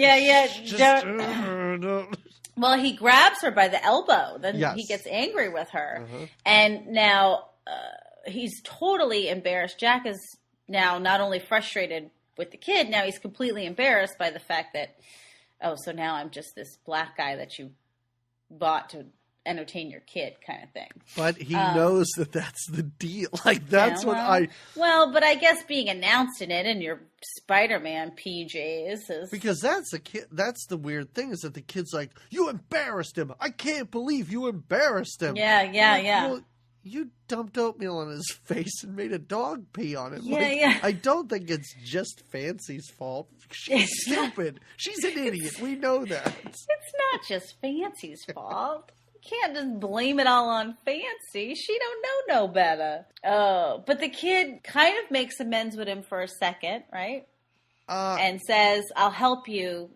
No. Well, he grabs her by the elbow. Then he gets angry with her. And now he's totally embarrassed. Jack is now not only frustrated with the kid, now he's completely embarrassed by the fact that, so now I'm just this black guy that you bought to entertain your kid kind of thing. But he knows that that's the deal. Like, that's Well, but I guess being announced in it in your Spider-Man PJs is... Because that's the weird thing, is that the kid's like, "You embarrassed him. I can't believe you embarrassed him." Yeah. Well, you dumped oatmeal on his face and made a dog pee on him. Yeah. I don't think it's just Fancy's fault. She's stupid. She's an idiot. We know that. It's not just Fancy's fault. Can't just blame it all on Fancy. She don't know no better. Oh, but the kid kind of makes amends with him for a second, right? And says, "I'll help you.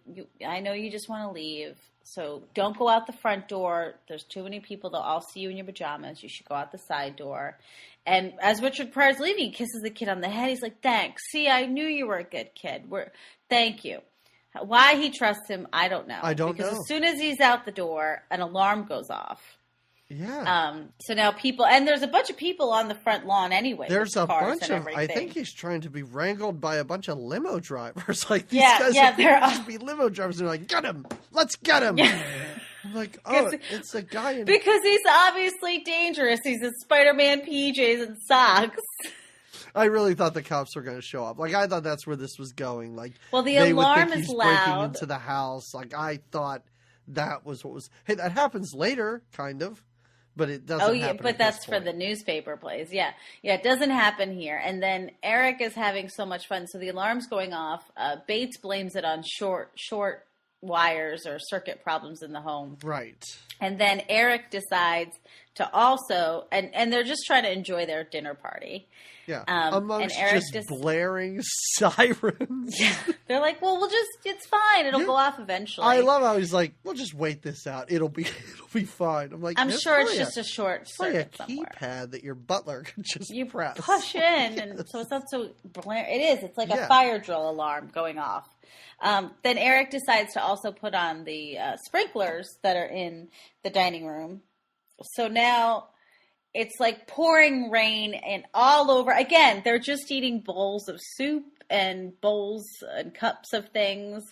I know you just want to leave, so don't go out the front door. There's too many people. They'll all see you in your pajamas. You should go out the side door." And as Richard Pryor's leaving, he kisses the kid on the head. He's like, "Thanks. See, I knew you were a good kid. Thank you." Why he trusts him, I don't know. Because as soon as he's out the door, an alarm goes off. Yeah. So now and there's a bunch of people on the front lawn anyway. There's a bunch of, I think he's trying to be wrangled by a bunch of limo drivers. Like, these guys should be limo drivers. They're like, "Get him! Let's get him!" I'm like, it's a guy because he's obviously dangerous. He's in Spider-Man PJs and socks. I really thought the cops were going to show up. Like, I thought that's where this was going. Like, Well, the they would alarm think is he's breaking loud. into the house. Like, I thought that was what was. Hey, that happens later, kind of, but it doesn't. Oh yeah, happen but at this that's for point. the newspaper plays. Yeah, it doesn't happen here. And then Eric is having so much fun, so the alarm's going off. Bates blames it on short wires or circuit problems in the home. Right. And then Eric decides to also, and they're just trying to enjoy their dinner party. Yeah. and Amongst Eric just blaring sirens. They're like, well, it's fine. It'll go off eventually. I love how he's like, we'll just wait this out. It'll be fine. I'm like, I'm there's sure it's probably just a short probably a circuit somewhere. keypad that your butler can just You press. push in, and so it's not so blaring. It is. It's like a Yeah. fire drill alarm going off. Then Eric decides to also put on the sprinklers that are in the dining room. So now it's like pouring rain and all over. Again, they're just eating bowls of soup and bowls and cups of things.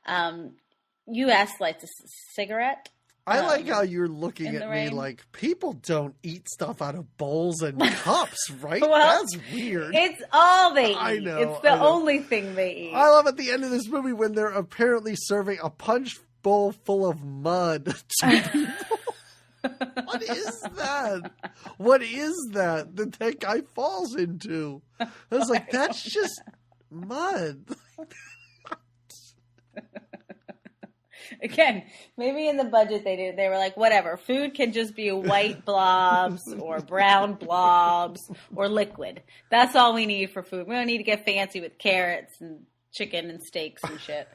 U.S. lights a cigarette. I like how you're looking in at the me rain. like, people don't eat stuff out of bowls and cups, right? Well, That's weird. It's all they eat. I know, It's the I know. only thing they eat. I love at the end of this movie when they're apparently serving a punch bowl full of mud to people. What is that? What is that that guy falls into? I was like, that's just mud. Again, maybe in the budget they were like, whatever, food can just be white blobs or brown blobs or liquid. That's all we need for food. We don't need to get fancy with carrots and chicken and steaks and shit.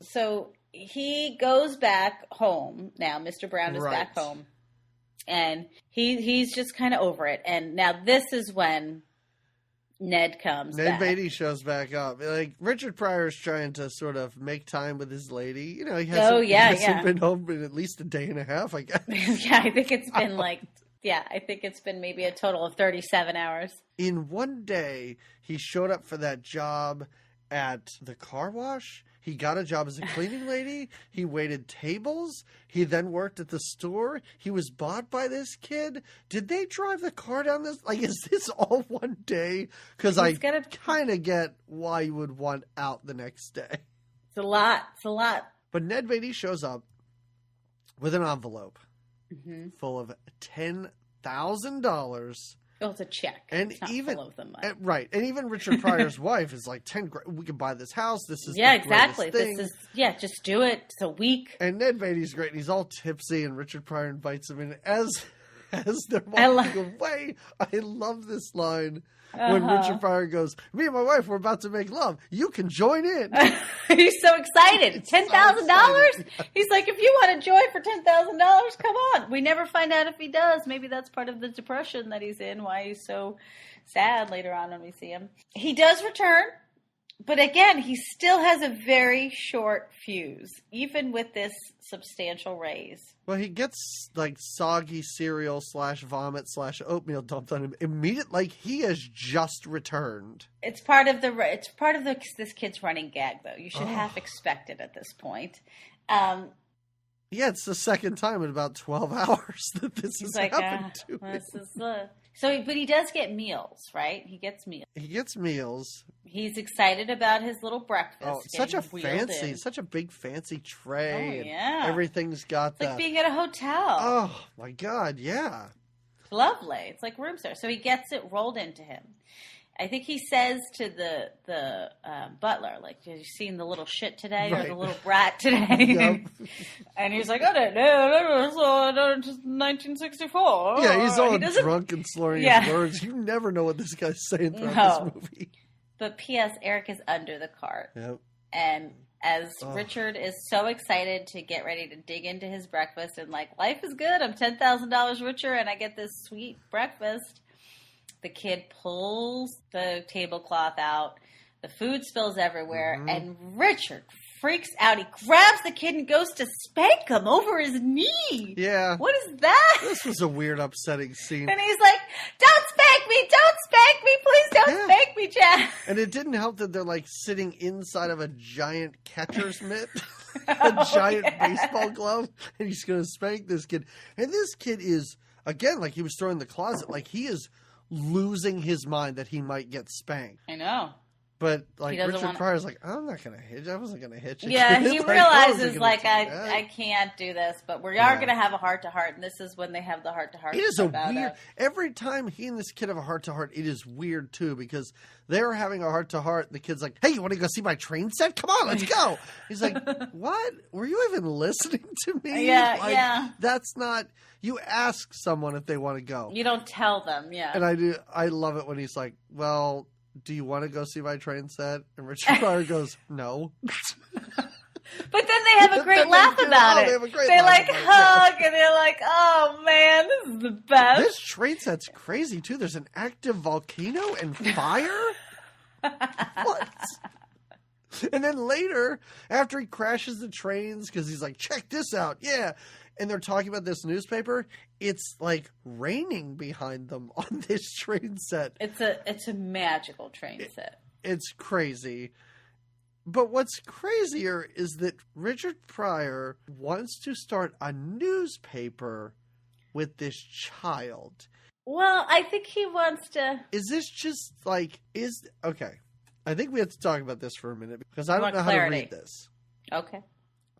So he goes back home now. Mr. Brown is Right. back home, and he's just kind of over it. And now this is when Ned comes Ned back. Beatty shows back up. Like, Richard Pryor's trying to sort of make time with his lady. You know, he hasn't been home in at least a day and a half, I guess. Yeah, I think it's been I think it's been maybe a total of 37 hours. In one day, he showed up for that job at the car wash. He got a job as a cleaning lady. He waited tables. He then worked at the store. He was bought by this kid. Did they drive the car down this? Like, is this all one day? Because I kind of get why you would want out the next day. It's a lot. But Ned Beatty shows up with an envelope full of $10,000. Oh, it's a check. And it's not even full of the money. right, and even Richard Pryor's wife is like, 10 grand. We can buy this house. This is exactly. The thing. This is just do it. It's a week. And Ned Beatty's great. And he's all tipsy, and Richard Pryor invites him in as they're walking away. I love this line when Richard Pryor goes, "Me and my wife, we're about to make love. You can join in." He's so excited. $10,000? He's like, if you want to join for $10,000, come on. We never find out if he does. Maybe that's part of the depression that he's in, why he's so sad later on when we see him. He does return, but again, he still has a very short fuse, even with this substantial raise. Well, he gets like soggy cereal / vomit / oatmeal dumped on him immediately. Like, he has just returned. It's part of this kid's running gag, though. You should half expect it at this point. Yeah, it's the second time in about 12 hours that this has happened to him. But he does get meals, right? He gets meals. He gets meals. He's excited about his little breakfast. Oh, such a big fancy tray. Oh, yeah. Everything's got It's like being at a hotel. Oh, my God, yeah. Lovely. It's like room service. So he gets it rolled into him. I think he says to the butler, like, have you seen the little shit today or the little brat today? Yep. And he's like, oh, no, it's 1964. Yeah, he's all drunk and slurring his words. You never know what this guy's saying throughout this movie. But P.S., Eric is under the cart. Yep. And as Richard is so excited to get ready to dig into his breakfast and like, life is good. I'm $10,000 richer and I get this sweet breakfast. The kid pulls the tablecloth out. The food spills everywhere. And Richard freaks out. He grabs the kid and goes to spank him over his knee. Yeah. What is that? This was a weird, upsetting scene. And he's like, don't spank me. Don't spank me. Please don't spank me, Jack. And it didn't help that they're like sitting inside of a giant catcher's mitt. A giant baseball glove. And he's going to spank this kid. And this kid is, again, like he was throwing in the closet, like he is losing his mind that he might get spanked. I know. But like doesn't Richard wanna- Pryor's like, I'm not gonna hit you. I wasn't gonna hit you. Yeah, kid." he Like, I wasn't realizes gonna like do that. I can't do this, but we are Yeah. going to have a heart to heart, and this is when they have the heart to heart. It is a about weird. it. Every time he and this kid have a heart to heart, it is weird too because they're having a heart to heart. The kid's like, "Hey, you want to go see my train set? Come on, let's go." He's like, "What? Were you even listening to me? Yeah, Like, yeah. That's not. You ask someone if they want to go, You don't tell them, yeah. and I do. I love it when he's like, "Well, do you want to go see my train set?" And Richard Pryor goes, "No." But then they have a great Then they laugh do- about oh, it. they have a great They laugh like about it, hug and they're like, "Oh man, this is the best." This train set's crazy too. There's an active volcano and fire. What? And then later, after he crashes the trains, because he's like, "Check this out, yeah," and they're talking about this newspaper, it's like raining behind them on this train set. It's a magical train set. It's crazy. But what's crazier is that Richard Pryor wants to start a newspaper with this child. Well, I think he wants to. Is this just like okay? I think we have to talk about this for a minute because I don't want know clarity. how to read this. Okay.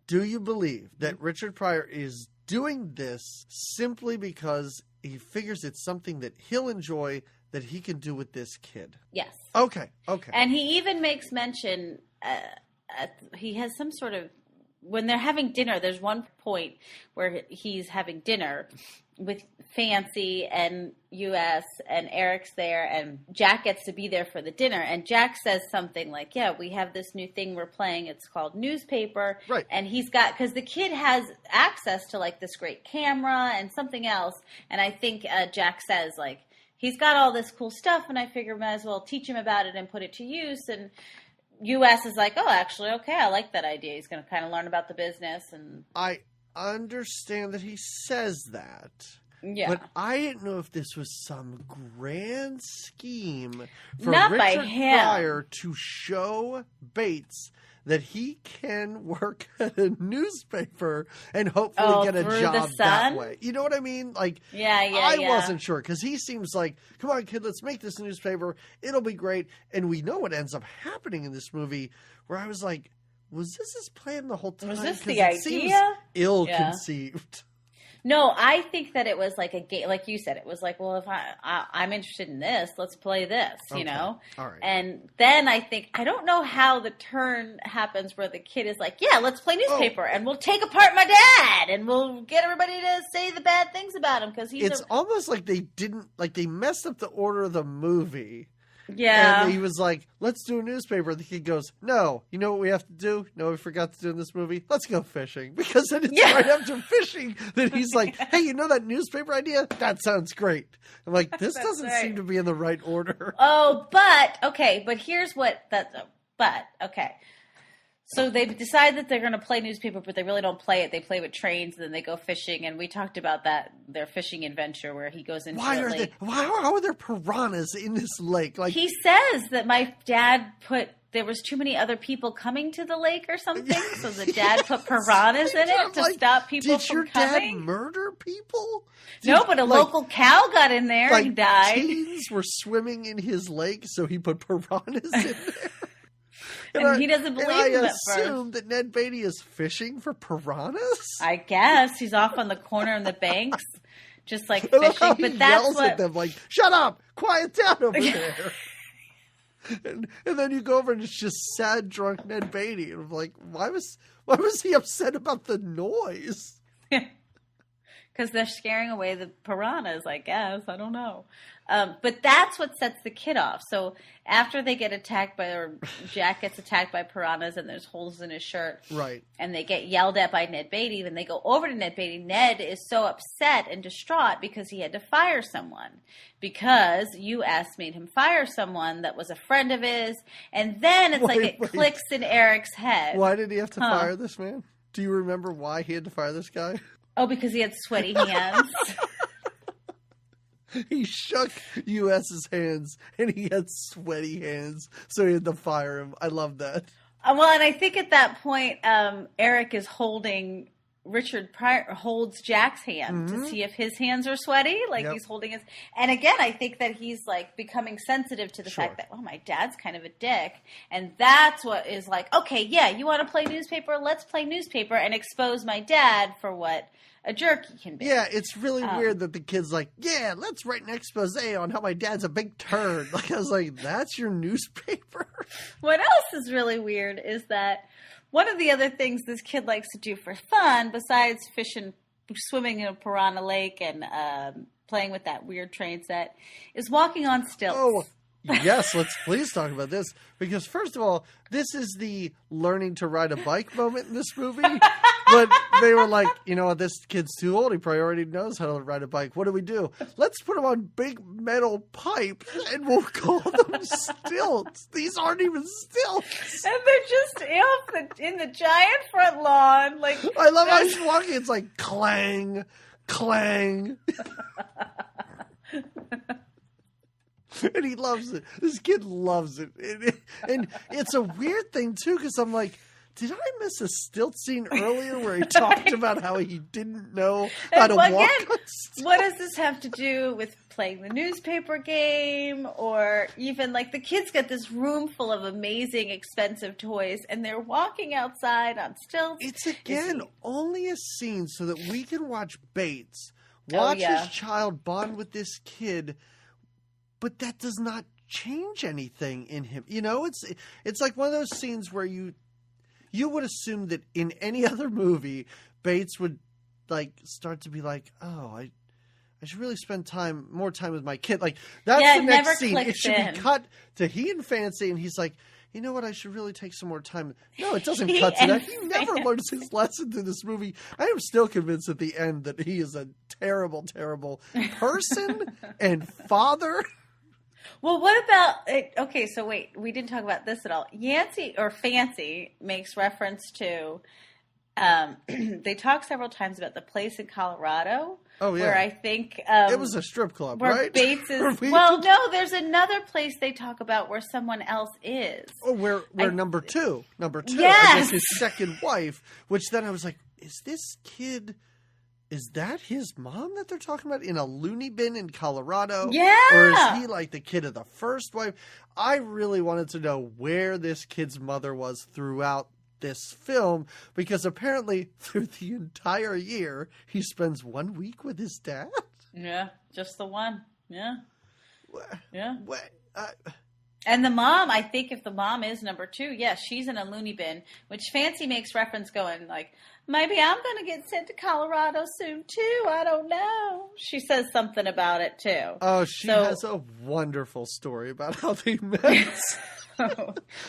Do you believe that Richard Pryor is doing this simply because he figures it's something that he'll enjoy that he can do with this kid? Yes. Okay. And he even makes mention. He has some sort of when they're having dinner. There's one point where he's having dinner with Fancy and US and Eric's there, and Jack gets to be there for the dinner. And Jack says something like, "Yeah, we have this new thing we're playing. It's called newspaper." Right. And he's got because the kid has access to like this great camera and something else. And I think Jack says like he's got all this cool stuff, and I figure might as well teach him about it and put it to use. And US is like, "Oh, actually, okay, I like that idea. He's going to kind of learn about the business." And I understand that he says that. yeah, But I didn't know if this was some grand scheme for Not by Richard him. Pryor to show Bates that he can work at a newspaper and hopefully get a through the job that Sun? way. You know what I mean? Like, yeah. I wasn't sure because he seems like, come on, kid, let's make this newspaper. It'll be great. And we know what ends up happening in this movie where I was like, was this his plan the whole time? Was this 'Cause the it seems idea? ill-conceived. No, I think that it was like a game, like you said. It was like, well, if I'm interested in this, let's play this, you Okay. know. All right. And then I don't know how the turn happens where the kid is like, yeah, let's play newspaper, and we'll take apart my dad, and we'll get everybody to say the bad things about him because he's It's almost like they messed up the order of the movie. yeah. And he was like, let's do a newspaper. The kid goes, no, you know what we have to do? No, we forgot to do in this movie? Let's go fishing. Because then it's Yeah. right after fishing that he's like, hey, you know that newspaper idea? That sounds great. I'm like, this That's doesn't right. seem to be in the right order. Oh, but here's what okay. So they decide that they're going to play newspaper, but they really don't play it. They play with trains, and then they go fishing. And we talked about that their fishing adventure where he goes into Why the are lake. how are there piranhas in this lake? Like, He says that my dad there was too many other people coming to the lake or something, so the dad put piranhas in it to like, stop people did from your coming. dad murder people? No, Did- but a like- local cow got in there like and died. teens were swimming in his lake, so he put piranhas in there. And he doesn't believe I him at first. assume that Ned Beatty is fishing for piranhas. I guess he's off on the corner in the banks, just like I love fishing. how he But that's yells what. at them like, "Shut up! Quiet down over there!" and then you go over and it's just sad, drunk Ned Beatty. And I'm like, why was he upset about the noise? Because they're scaring away the piranhas, I guess. I don't know. But that's what sets the kid off. So after they get attacked or Jack gets attacked by piranhas and there's holes in his shirt, Right. and they get yelled at by Ned Beatty, then they go over to Ned Beatty. Ned is so upset and distraught because he had to fire someone. Because US made him fire someone that was a friend of his. And then it's like it Wait. clicks in Eric's head. Why did he have to Huh. fire this man? Do you remember why he had to fire this guy? Oh, because he had sweaty hands. He shook US's hands and he had sweaty hands, so he had to fire him. I love that. Well, and I think at that point, Eric is holding Richard Pryor holds Jack's hand to see if his hands are sweaty, like he's holding his. And again, I think that he's like becoming sensitive to the fact that, oh, my dad's kind of a dick, and that's what is like, okay, yeah, you want to play newspaper? Let's play newspaper and expose my dad for what a jerk he can be. Yeah, it's really weird that the kid's like, yeah, let's write an expose on how my dad's a big turd. Like, I was like, that's your newspaper? What else is really weird is that one of the other things this kid likes to do for fun, besides fishing, swimming in a piranha lake and playing with that weird train set, is walking on stilts. Oh, yes, let's please talk about this. Because first of all, this is the learning to ride a bike moment in this movie. But they were like, you know what, this kid's too old. He probably already knows how to ride a bike. What do we do? Let's put him on big metal pipes and we'll call them stilts. These aren't even stilts. And they're just in the giant front lawn. Like, I love how he's walking. It's like clang, clang. And he loves it. This kid loves it. And it's a weird thing, too, because I'm like, did I miss a stilt scene earlier where he talked about how he didn't know how to walk on stilts? What does this have to do with playing the newspaper game? Or even, like, the kids get this room full of amazing, expensive toys, and they're walking outside on stilts. It's, again, only a scene so that we can watch Bates watch his child bond with this kid, but that does not change anything in him. You know, it's like one of those scenes where you would assume that in any other movie, Bates would like start to be like, oh, I should really spend more time with my kid. Like, that's the next scene. It should be cut to he and Fancy, and he's like, you know what, I should really take some more time. No, it doesn't cut to that. He never learns his lesson through this movie. I am still convinced at the end that he is a terrible, terrible person and father. Well, what about, okay, so wait, we didn't talk about this at all. Fancy makes reference to, they talk several times about the place in Colorado. Oh, yeah. Where I think... it was a strip club, where right? Bates is... Well, no, there's another place they talk about where someone else is. Oh, where number two. Yes! I guess his second wife, which then I was like, is this kid... Is that his mom that they're talking about in a loony bin in Colorado? Yeah. Or is he like the kid of the first wife? I really wanted to know where this kid's mother was throughout this film, because apparently through the entire year, he spends 1 week with his dad. Yeah, just the one. Yeah. Yeah. And the mom, I think if the mom is number two, yes, she's in a loony bin, which Fancy makes reference going like, maybe I'm going to get sent to Colorado soon, too. I don't know. She says something about it, too. Oh, she has a wonderful story about how they met.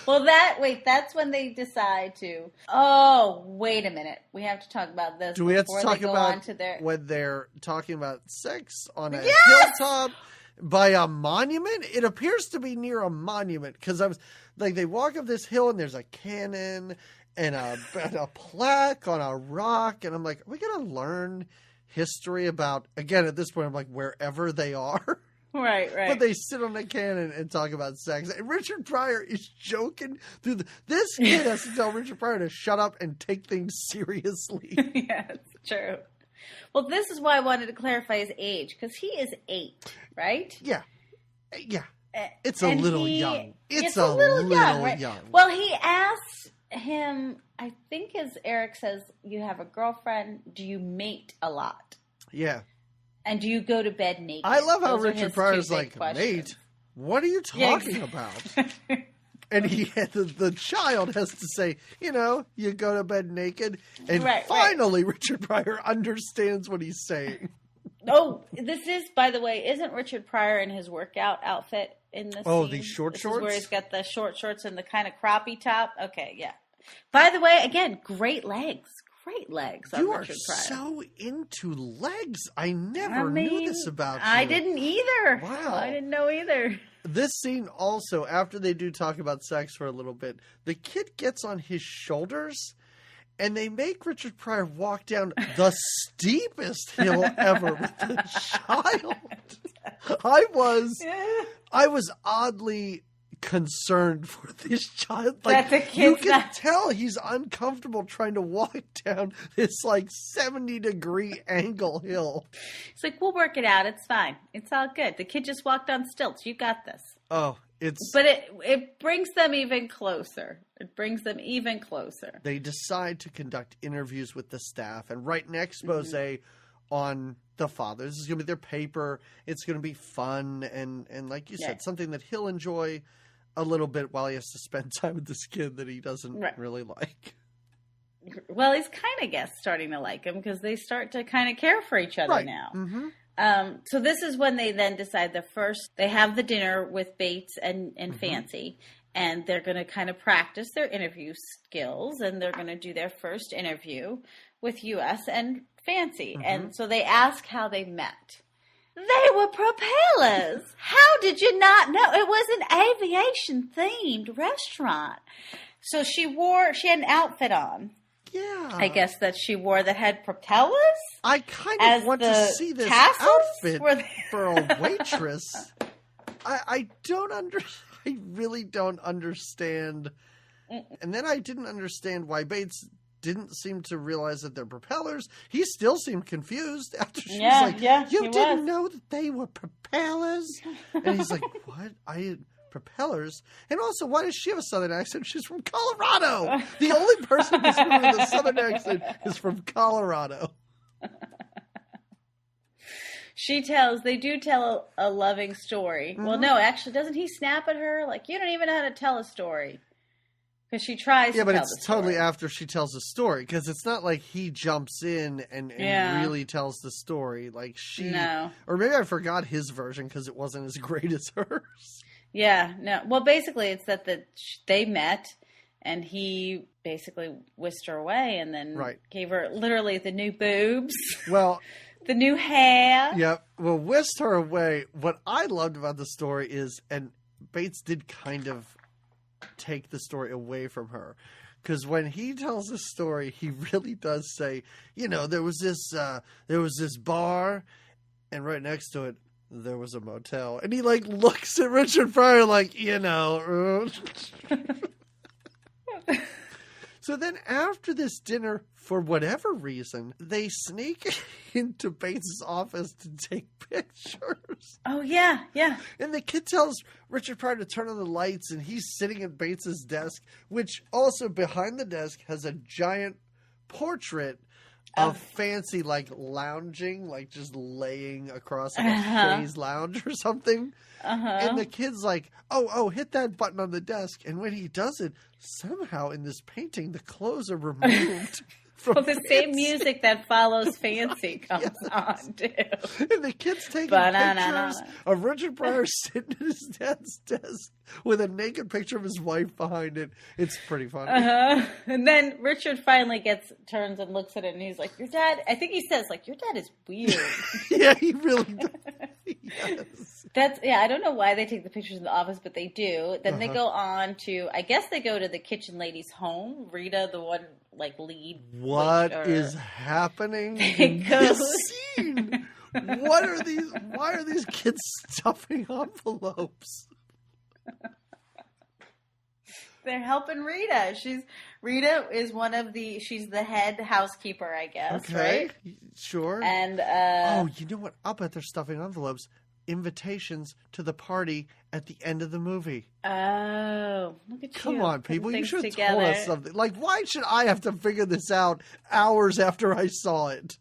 Well, that's when they decide to. Oh, wait a minute. We have to talk about this. Do we have to talk about when they're talking about sex on a hilltop by a monument? It appears to be near a monument, because I was like, they walk up this hill and there's a cannon and a plaque on a rock, and I'm like, are we gonna learn history about, again, at this point I'm like, wherever they are? Right. But they sit on a cannon and talk about sex. And Richard Pryor is joking through this kid has to tell Richard Pryor to shut up and take things seriously. Yeah, it's true. Well, this is why I wanted to clarify his age, because he is 8, right? Yeah. It's a little young. It's a little young. Well, he asks him, I think as Eric says, you have a girlfriend, do you mate a lot? Yeah. And do you go to bed naked? I love how Richard Pryor's like, mate, what are you talking about? And the child has to say, you go to bed naked. And finally Richard Pryor understands what he's saying. Oh, this is, by the way, isn't Richard Pryor in his workout outfit in this scene? These shorts? Is where he's got the short shorts and the kind of croppy top. Okay, yeah. By the way, again, great legs. Great legs on Richard Pryor. You are so into legs. I never knew this about you. I didn't either. Wow. I didn't know either. This scene also, after they do talk about sex for a little bit, the kid gets on his shoulders and they make Richard Pryor walk down the steepest hill ever with the child. I was oddly concerned for this child. That the you kid's can not- tell he's uncomfortable trying to walk down this 70-degree angle hill. It's like, we'll work it out. It's fine. It's all good. The kid just walked on stilts. You got this. Oh, it's... But it brings them even closer. It brings them even closer. They decide to conduct interviews with the staff and write an expose on the father. This is going to be their paper. It's going to be fun and like you said, something that he'll enjoy a little bit while he has to spend time with this kid that he doesn't really like. Well, he's kind of starting to like him because they start to kind of care for each other now. Mm-hmm. So this is when they then decide they have the dinner with Bates and Fancy, and they're going to kind of practice their interview skills, and they're going to do their first interview with US and Fancy. And so they ask how they met. They were propellers. How did you not know? It was an aviation themed restaurant. So she had an outfit on. Yeah. I guess that she wore that had propellers. I kind of want to see this tassels? outfit for a waitress. I really don't understand. And then I didn't understand why Bates didn't seem to realize that they're propellers. He still seemed confused after she was like, you didn't know that they were propellers? And he's like, what? Propellers? And also, why does she have a southern accent? She's from Colorado. The only person in this movie with a southern accent is from Colorado. They do tell a loving story. Well, no, actually, doesn't he snap at her? Like, you don't even know how to tell a story. Because she tries to tell the story. Yeah, but it's totally after she tells the story. Because it's not like he jumps in and really tells the story. Like she... No. Or maybe I forgot his version because it wasn't as great as hers. Yeah, no. Well, basically, it's that they met, and he basically whisked her away and then gave her literally the new boobs. Well... the new hair. Yeah, well, whisked her away. What I loved about the story is... And Bates did kind of take the story away from her, because when he tells the story, he really does say, there was this bar, and right next to it there was a motel, and he looks at Richard Pryor So then after this dinner, for whatever reason, they sneak into Bates' office to take pictures. Oh, yeah, yeah. And the kid tells Richard Pryor to turn on the lights, and he's sitting at Bates' desk, which also behind the desk has a giant portrait of Fancy, lounging, just laying across a chaise lounge or something. And the kid's like, oh, hit that button on the desk. And when he does it, somehow in this painting, the clothes are removed. The same music that follows Fancy comes on, too. And the kid's taking pictures of Richard Pryor sitting at his dad's desk with a naked picture of his wife behind it. It's pretty funny. And then Richard finally turns and looks at it, and he's like, your dad, I think he says, your dad is weird. Yeah, he really does. Yes. I don't know why they take the pictures in the office, but they do. Then they go on to, I guess they go to the kitchen lady's home. Rita, the one, lead. What is happening in this scene? Why are these kids stuffing envelopes? They're helping Rita. Rita is she's the head housekeeper, I guess. Okay, right? Sure. And you know what? I'll bet they're stuffing envelopes. Invitations to the party at the end of the movie. Oh, look at you. Come on, people. You should have told us something. Why should I have to figure this out hours after I saw it?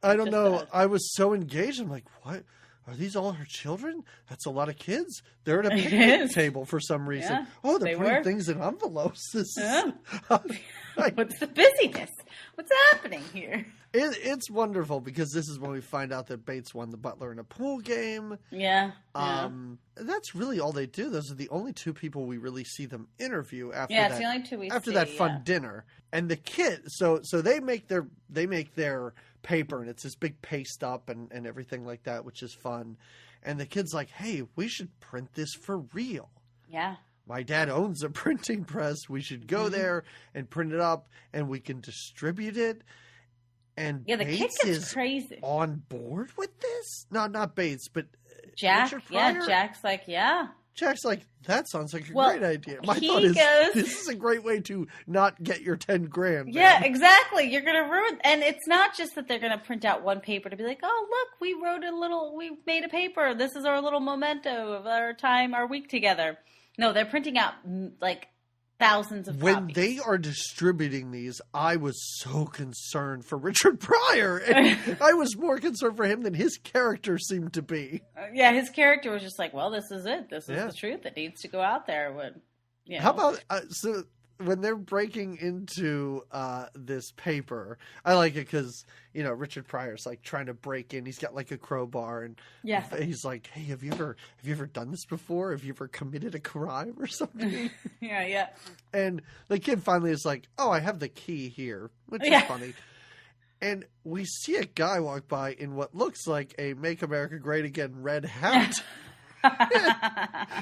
I don't know. I was so engaged. I'm like, what? Are these all her children? That's a lot of kids. They're at a picnic table for some reason. Yeah, oh, they're putting things in envelopes. What's the busyness? What's happening here? It's wonderful because this is when we find out that Bates won the Butler in a pool game. Yeah. That's really all they do. Those are the only two people we really see them interview after it's the only two we after see, that fun dinner. And the kid, so they make their paper, and it's this big paste up and everything like that, which is fun. And the kid's like, "Hey, we should print this for real." Yeah. My dad owns a printing press. We should go there and print it up, and we can distribute it. And the Bates kid gets is crazy on board with this. No, not Bates, but Jack, Richard Pryor? yeah, Jack's like, yeah. Jack's like, that sounds like a Well, great idea. My he thought is, goes- this is a great way to not get your 10 grand. Yeah, man. exactly. You're going to ruin, and it's not just that they're going to print out one paper to be like, oh, look, we made a paper. This is our little memento of our week together. No, they're printing out like thousands of When copies. they are distributing these, I was so concerned for Richard Pryor. And I was more concerned for him than his character seemed to be. Yeah, his character was just like, well, this is it. This is Yeah. the truth. It needs to go out there. When, you know. How about so when they're breaking into this paper? I like it because Richard Pryor's like trying to break in. He's got like a crowbar, and Yeah. he's like, "Hey, have you ever done this before? Have you ever committed a crime or something?" Yeah. And the kid finally is like, "Oh, I have the key here," which is Yeah. funny. And we see a guy walk by in what looks like a "Make America Great Again" red hat.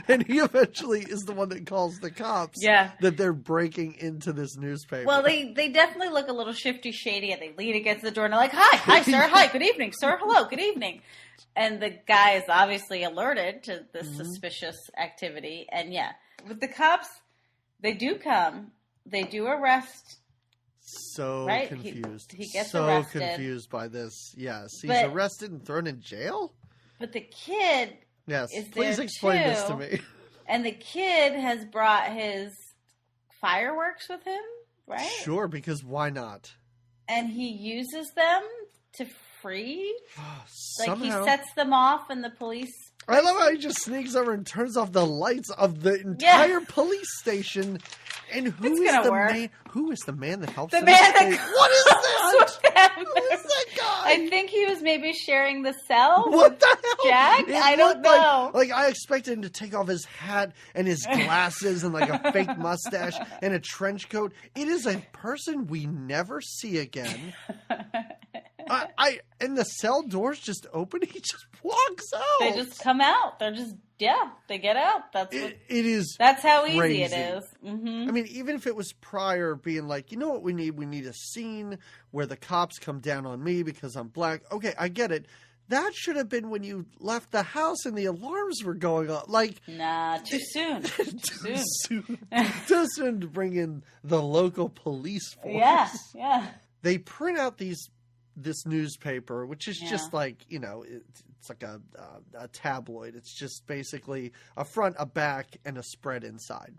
And he eventually is the one that calls the cops Yeah. that they're breaking into this newspaper. Well, they definitely look a little shifty, shady, and they lean against the door and they're like, hi, sir, hi, good evening, sir, hello, good evening. And the guy is obviously alerted to this suspicious activity. And yeah, with the cops, they do come, they do arrest. so Right? confused. He gets so arrested. confused by this. Yes. He's But- arrested and thrown in jail? But the kid, Yes. Is Please there explain this to too? me. and the kid has brought his fireworks with him, right? Sure, because why not? And he uses them to free. Like Somehow. he sets them off, and the police. I love how he just sneaks over and turns off the lights of the entire police station. And It's who is gonna the work. man? Who is the man that helps The him man escape? that What is that? with them. Who is that guy? I think he was maybe sharing the cell. What the hell? Jack? It I don't looked like- know. Like I expected him to take off his hat and his glasses and like a fake mustache and a trench coat. It is a person we never see again. And the cell doors just open. He just walks out. They just come out. They're just they get out. That's what, It is. that's how easy crazy. it is. Mm-hmm. I mean, even if it was Pryor being like, you know what we need? We need a scene where the cops come down on me because I'm black. Okay, I get it. That should have been when you left the house and the alarms were going off. Like, Nah, too soon. too soon. Too soon to bring in the local police force. Yeah. They print out this newspaper, which is Yeah. just like, it's like a tabloid. It's just basically a front, a back, and a spread inside.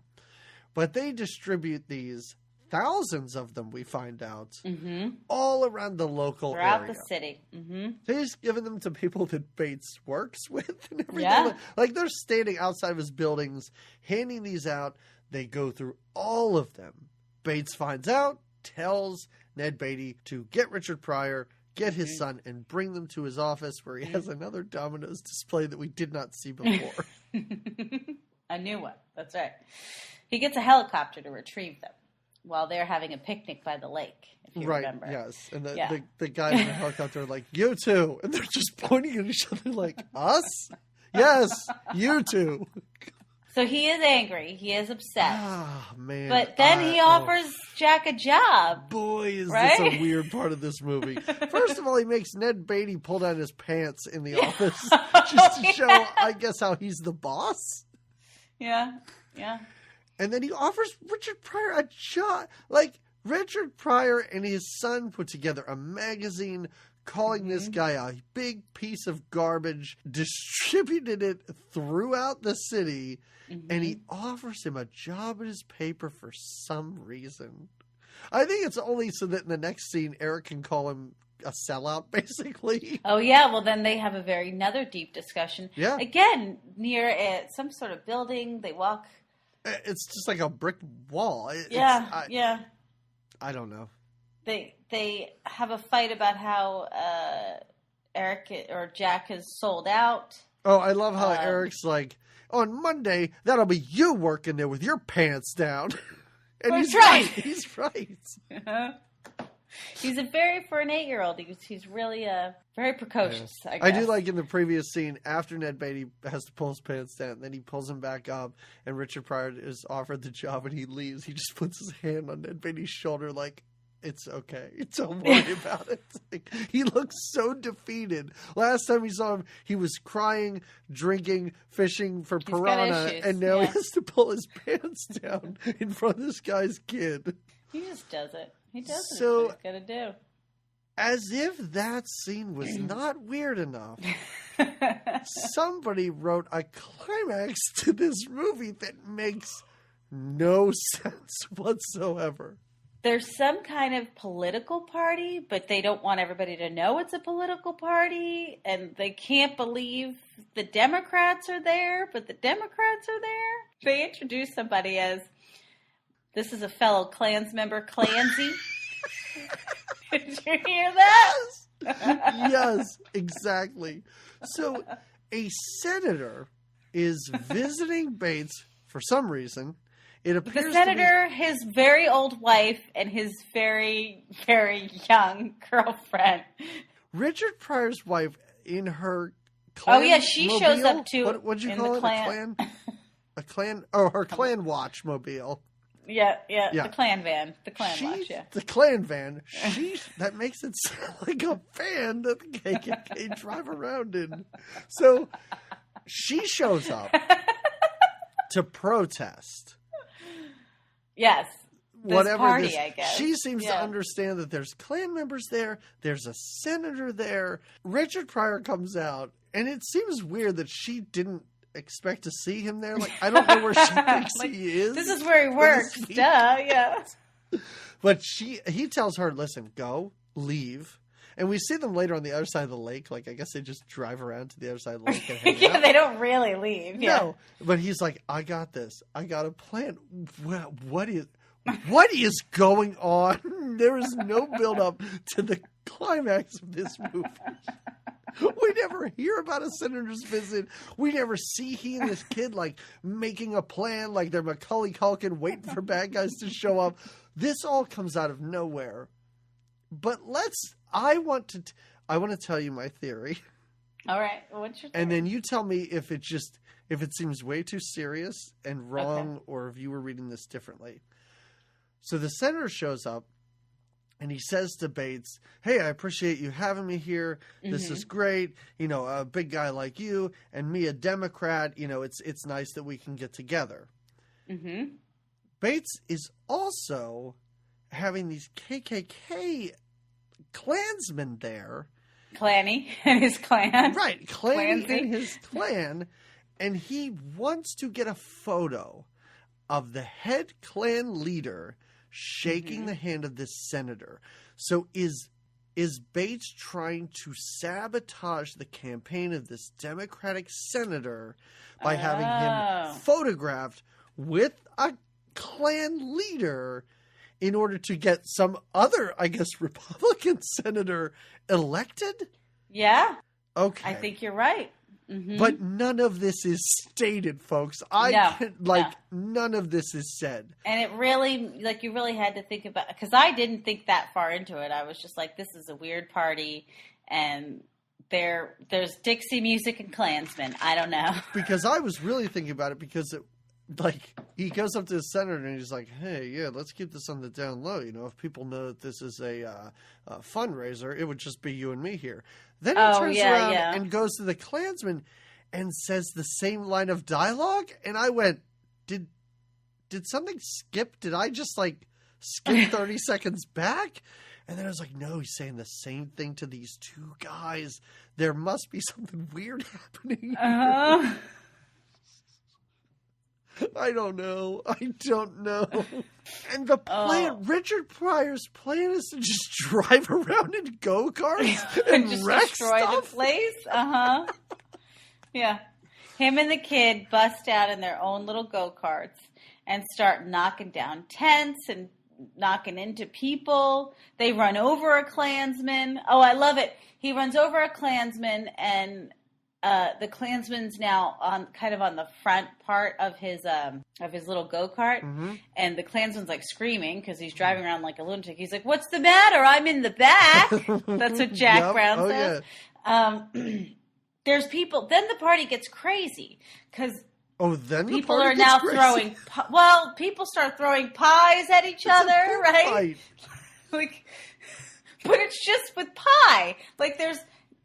But they distribute these, thousands of them, we find out, all around the local Throughout area. the city. Mm-hmm. They just giving them to people that Bates works with and everything. Yeah. Like they're standing outside of his buildings, handing these out. They go through all of them. Bates finds out, tells Ned Beatty to get Richard Pryor, get his son, and bring them to his office where he has another Domino's display that we did not see before. A new one. That's right. He gets a helicopter to retrieve them while they're having a picnic by the lake, if you Right, remember. yes. And Yeah. the guys in the helicopter are like, you too. And they're just pointing at each other like, us? Yes, you too. So he is angry. He is upset. Ah, man. But then he offers Jack a job. Boy, is Right? this a weird part of this movie. First of all, he makes Ned Beatty pull down his pants in the office just to show, I guess, how he's the boss. Yeah. And then he offers Richard Pryor a job. Like, Richard Pryor and his son put together a magazine calling this guy a big piece of garbage, distributed it throughout the city, and he offers him a job at his paper for some reason. I think it's only so that in the next scene, Eric can call him a sellout, basically. Oh, yeah. Well, then they have another deep discussion. Yeah. Again, near some sort of building. They walk. It's just like a brick wall. Yeah. I don't know. They have a fight about how Eric or Jack has sold out. Oh, I love how Eric's like, on Monday, that'll be you working there with your pants down. And That's he's right. He's right. He's for an 8-year-old, he's really very precocious, I guess. I do like in the previous scene, after Ned Beatty has to pull his pants down, then he pulls him back up, and Richard Pryor is offered the job, and he leaves. He just puts his hand on Ned Beatty's shoulder like, it's okay. Don't worry about it. Like, he looks so defeated. Last time we saw him, he was crying, drinking, fishing for piranha, and now he has to pull his pants down in front of this guy's kid. He just does it. He does it. So, what he's got to do. As if that scene was not weird enough, somebody wrote a climax to this movie that makes no sense whatsoever. There's some kind of political party, but they don't want everybody to know it's a political party, and they can't believe the Democrats are there, but the Democrats are there. They introduce somebody as, this is a fellow Klans member, Clancy. Did you hear that? Yes, exactly. So a senator is visiting Bates for some reason. It appears the senator, his very old wife, and his very, very young girlfriend. Richard Pryor's wife in her Klan. Oh yeah, she mobile? shows up too. What'd you call it? Klan. A Klan? Oh, her Klan watch mobile. Yeah, the Klan van. The Klan watch, yeah. The Klan van. That makes it sound like a van that the KKK drive around in. So she shows up to protest. Yes. Whatever party, it is. I guess. She seems to understand that there's Klan members there. There's a senator there. Richard Pryor comes out, and it seems weird that she didn't expect to see him there. Like, I don't know where she thinks he is. This is where he works. Duh, yeah. But he tells her, listen, go, leave. And we see them later on the other side of the lake. Like, I guess they just drive around to the other side of the lake and hang out. They don't really leave. Yeah. No, but he's like, I got this. I got a plan. What is going on? There is no build up to the climax of this movie. We never hear about a senator's visit. We never see he and this kid like making a plan, like they're Macaulay Culkin waiting for bad guys to show up. This all comes out of nowhere. But I want to tell you my theory. All right. What's your theory? And then you tell me if it seems way too serious and wrong, or if you were reading this differently. So the senator shows up. And he says to Bates, hey, I appreciate you having me here. This is great. You know, a big guy like you and me, a Democrat, you know, it's nice that we can get together. Mm-hmm. Bates is also having these KKK Klansmen there. Clanny and his clan. Right. Clanny and his clan. And he wants to get a photo of the head Klan leader shaking the hand of this senator. So is Bates trying to sabotage the campaign of this Democratic senator by having him photographed with a Klan leader in order to get some other, I guess, Republican senator elected? Yeah. Okay. I think you're right. Mm-hmm. But none of this is stated, folks. None of this is said. And it really, like, you really had to think about, because I didn't think that far into it. I was just like, this is a weird party, and there's Dixie music and Klansmen. I don't know. Because I was really thinking about it because he goes up to the senator and he's like, hey, yeah, let's keep this on the down low. You know, if people know that this is a fundraiser, it would just be you and me here. Then he turns around and goes to the Klansman and says the same line of dialogue. And I went, did something skip? Did I just skip 30 seconds back? And then I was like, no, he's saying the same thing to these two guys. There must be something weird happening. Uh-huh. I don't know. And the plan, Richard Pryor's plan is to just drive around in go-karts and just wreck destroy stuff? the place. Uh-huh. Yeah. Him and the kid bust out in their own little go-karts and start knocking down tents and knocking into people. They run over a Klansman. Oh, I love it. He runs over a Klansman, and the Klansman's now on the front part of his little go-kart, and the Klansman's screaming because he's driving around like a lunatic. He's like, "What's the matter? I'm in the back." That's what Jack Brown says. Yeah. There's people. Then the party gets crazy because people are now throwing. People start throwing pies at each other, right? Like, but it's just with pie. Like,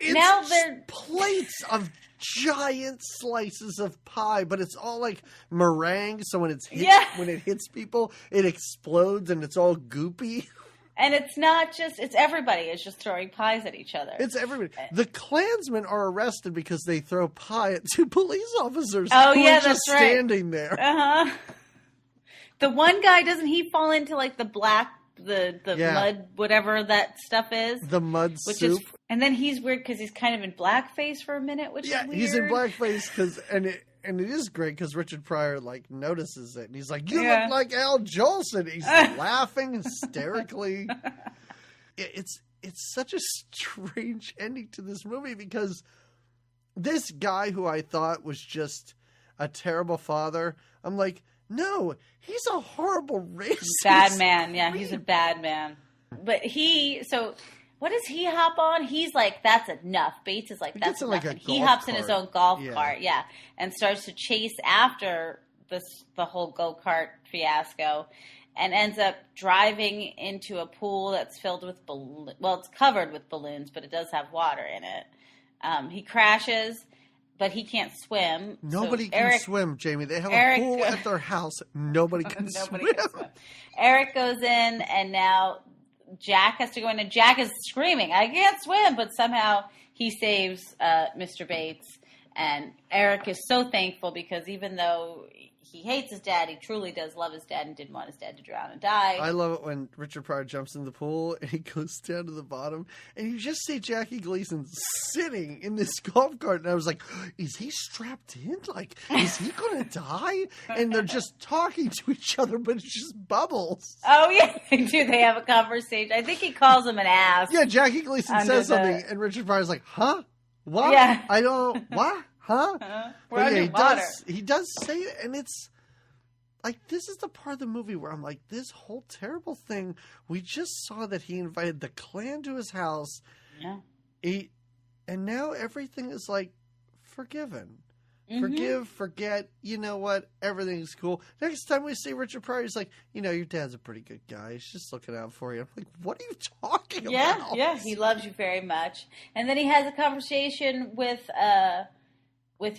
now they're plates of giant slices of pie, but it's all like meringue. So when when it hits people, it explodes and it's all goopy. And it's not just, it's everybody is just throwing pies at each other. It's everybody. The Klansmen are arrested because they throw pie at two police officers who are that's just right. standing there. Uh-huh. The one guy, doesn't he fall into like the black, the mud, whatever that stuff is? The mud soup. And then he's weird because he's kind of in blackface for a minute, which is weird. He's in blackface and it is great because Richard Pryor like notices it and he's like, "You look like Al Jolson." He's laughing hysterically. It's such a strange ending to this movie because this guy who I thought was just a terrible father, I'm like, no, he's a horrible racist. Bad man, yeah, he's a bad man. But what does he hop on? He's like, that's enough. Bates is like, that's enough. And he hops in his own golf cart, and starts to chase after the whole go-kart fiasco and ends up driving into a pool that's filled with it's covered with balloons, but it does have water in it. He crashes, but he can't swim. Nobody can swim, Jamie. They have a pool at their house. Nobody can swim. Eric goes in, and now Jack has to go in, and Jack is screaming, "I can't swim!" But somehow he saves Mr. Bates, and Eric is so thankful because even though he hates his dad, he truly does love his dad and didn't want his dad to drown and die. I love it when Richard Pryor jumps in the pool and he goes down to the bottom, and you just see Jackie Gleason sitting in this golf cart, and I was like, is he strapped in? Like, is he going to die? And they're just talking to each other, but it's just bubbles. Oh, yeah, they do. They have a conversation. I think he calls him an ass. Yeah, Jackie Gleason says something, and Richard Pryor's like, huh? What? Yeah. I don't, what? Huh? We're underwater. He does say it, and it's like, this is the part of the movie where I'm like, this whole terrible thing, we just saw that he invited the Klan to his house. Yeah. And now everything is like forgiven. Mm-hmm. Forgive, forget, you know what, everything's cool. Next time we see Richard Pryor, he's like, you know, your dad's a pretty good guy. He's just looking out for you. I'm like, what are you talking about? Yeah, he loves you very much. And then he has a conversation with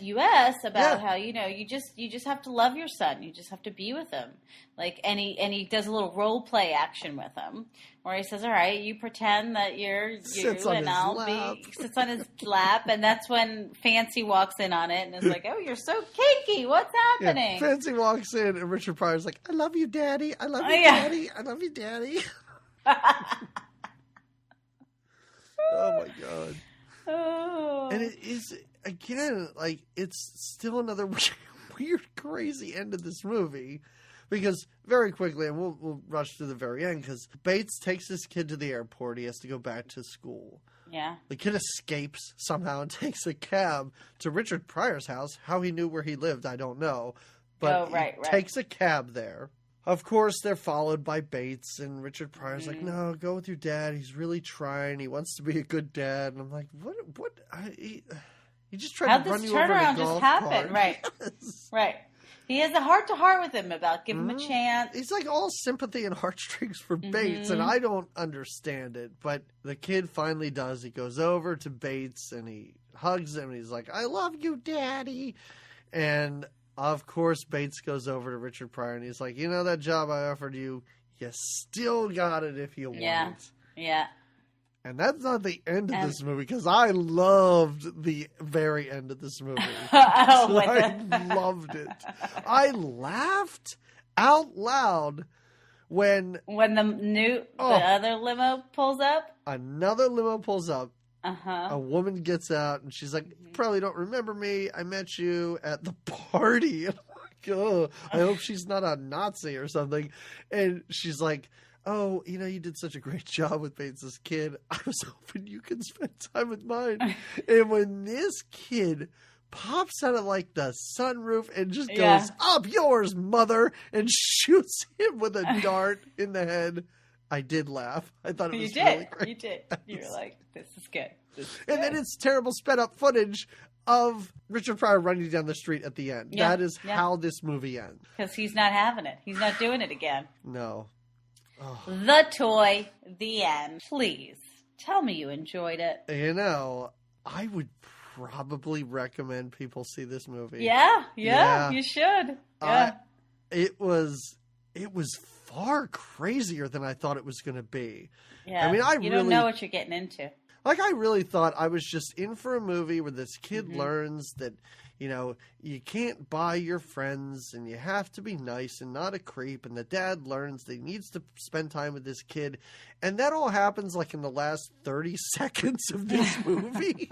US about how, you know, you just have to love your son. You just have to be with him. Like, and he does a little role play action with him where he says, all right, you pretend that you're you sits on and his I'll lap. sits on his lap. And that's when Fancy walks in on it and is like, oh, you're so kinky. What's happening? Yeah, Fancy walks in and Richard Pryor's like, I love you, Daddy. I love you, Daddy. I love you, Daddy. Oh my God. Oh. And it is, again, like, it's still another weird, crazy end of this movie. Because very quickly, and we'll rush to the very end, because Bates takes this kid to the airport. He has to go back to school. Yeah. The kid escapes somehow and takes a cab to Richard Pryor's house. How he knew where he lived, I don't know. But he takes a cab there. Of course, they're followed by Bates, and Richard Pryor's like, no, go with your dad. He's really trying. He wants to be a good dad. And I'm like, what? He just tried to run you over in a golf cart. Right. Yes. Right. He has a heart-to-heart with him about give him a chance. He's like all sympathy and heartstrings for Bates, and I don't understand it. But the kid finally does. He goes over to Bates, and he hugs him, and he's like, I love you, Daddy. And of course, Bates goes over to Richard Pryor, and he's like, you know that job I offered you? You still got it if you want it. Yeah. And that's not the end of this movie, because I loved the very end of this movie. I loved it. I laughed out loud when the other limo pulls up. Another limo pulls up. Uh-huh. A woman gets out, and she's like, you probably don't remember me. I met you at the party. And I'm like, oh, I hope she's not a Nazi or something. And she's like, oh, you know, you did such a great job with Bates' kid. I was hoping you could spend time with mine. And when this kid pops out of like the sunroof and just goes, up yours, mother, and shoots him with a dart in the head, I did laugh. I thought it was really great. You did. You were like, this is good. And then it's terrible sped up footage of Richard Pryor running down the street at the end. That is how this movie ends. Because he's not having it. He's not doing it again. No. Oh. The Toy, the end. Please tell me you enjoyed it. You know, I would probably recommend people see this movie. Yeah, you should. Yeah. It was far crazier than I thought it was going to be. Yeah. I mean, you don't know what you're getting into. Like, I really thought I was just in for a movie where this kid learns that, you know, you can't buy your friends and you have to be nice and not a creep. And the dad learns that he needs to spend time with this kid. And that all happens like in the last 30 seconds of this movie.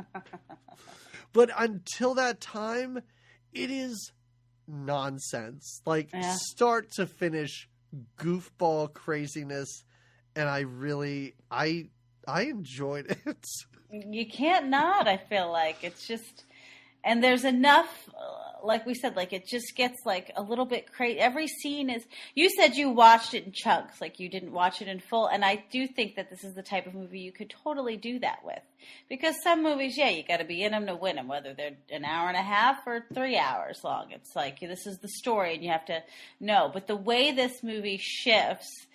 But until that time, it is nonsense. Like, start to finish goofball craziness. And I enjoyed it. You can't not, I feel like. It's just, and there's enough, like we said, like it just gets like a little bit crazy. Every scene is, you said you watched it in chunks, like you didn't watch it in full. And I do think that this is the type of movie you could totally do that with. Because some movies, you got to be in them to win them, whether they're an hour and a half or 3 hours long. It's like, this is the story and you have to know. But the way this movie shifts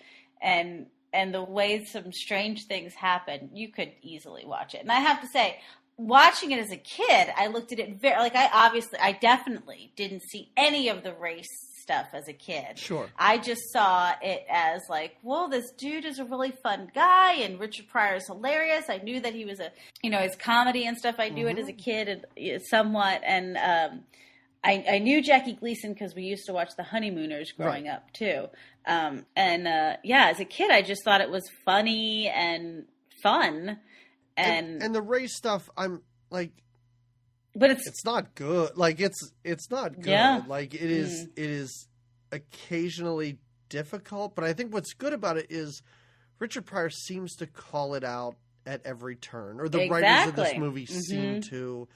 and the way some strange things happen, you could easily watch it. And I have to say, watching it as a kid, I looked at it very, like I definitely didn't see any of the race stuff as a kid. Sure. I just saw it as like, well, this dude is a really fun guy and Richard Pryor is hilarious. I knew that he was his comedy and stuff. I knew it as a kid somewhat. And, I knew Jackie Gleason because we used to watch The Honeymooners growing up too. As a kid, I just thought it was funny and fun. And the race stuff, I'm like, but it's not good. Like it's not good. Yeah. Like it is occasionally difficult, but I think what's good about it is Richard Pryor seems to call it out at every turn, or the writers of this movie seem to.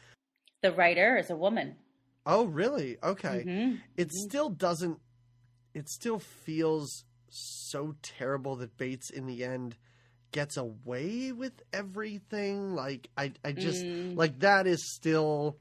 The writer is a woman. Oh, really? Okay. It still doesn't. It still feels so terrible that Bates in the end gets away with everything. Like I just like that is still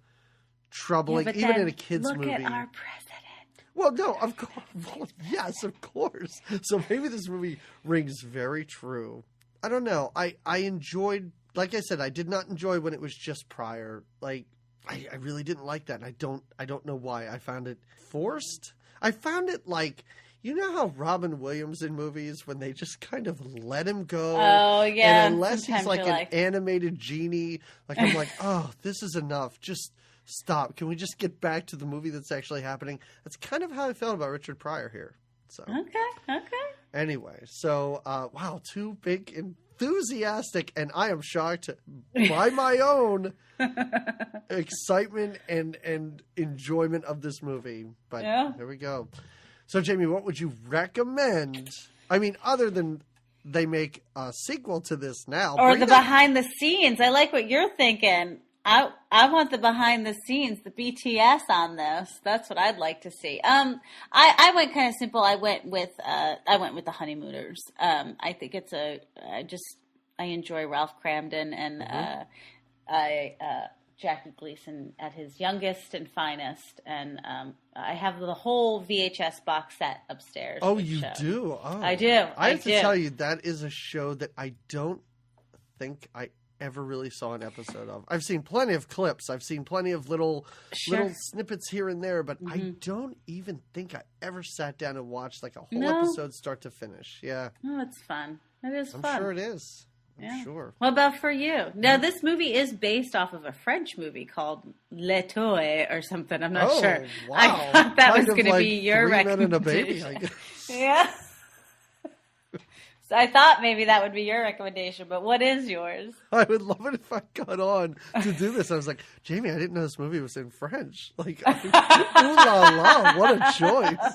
troubling, even in a kids' movie. Look at our president. Well, no, of course. Well, yes, of course. So maybe this movie rings very true. I don't know. I enjoyed. Like I said, I did not enjoy when it was just Pryor. Like. I really didn't like that. And I don't know why. I found it forced. I found it like, you know how Robin Williams in movies, when they just kind of let him go. Oh, yeah. And unless he's Sometimes like an animated genie, like I'm like, oh, this is enough. Just stop. Can we just get back to the movie that's actually happening? That's kind of how I felt about Richard Pryor here. So Okay. Anyway, so wow, two big enthusiastic, and I am shocked by my own excitement and enjoyment of this movie. But there we go. So, Jamie, what would you recommend? I mean, other than they make a sequel to this now, or the behind the scenes. I like what you're thinking. I want the behind the scenes, the BTS on this. That's what I'd like to see. I went kind of simple. I went with the Honeymooners. I think it's I enjoy Ralph Cramden and Jackie Gleason at his youngest and finest. And I have the whole VHS box set upstairs. Oh, you do? Oh. I do. I have to tell you, that is a show that I don't think I ever really saw an episode of. I've seen plenty of clips. I've seen plenty of little snippets here and there, but I don't even think I ever sat down and watched like a whole episode start to finish. Yeah. Oh, it's fun. It is fun. I'm sure it is. I'm sure. What about for you? Now, this movie is based off of a French movie called Le Toy or something. I'm not sure. Wow. I thought that kind was going to like be your 3 Men and a recommendation. Baby, I guess. Yeah. So I thought maybe that would be your recommendation, but what is yours? I would love it if I got on to do this. I was like, Jamie, I didn't know this movie was in French. Like, ooh la la, what a choice.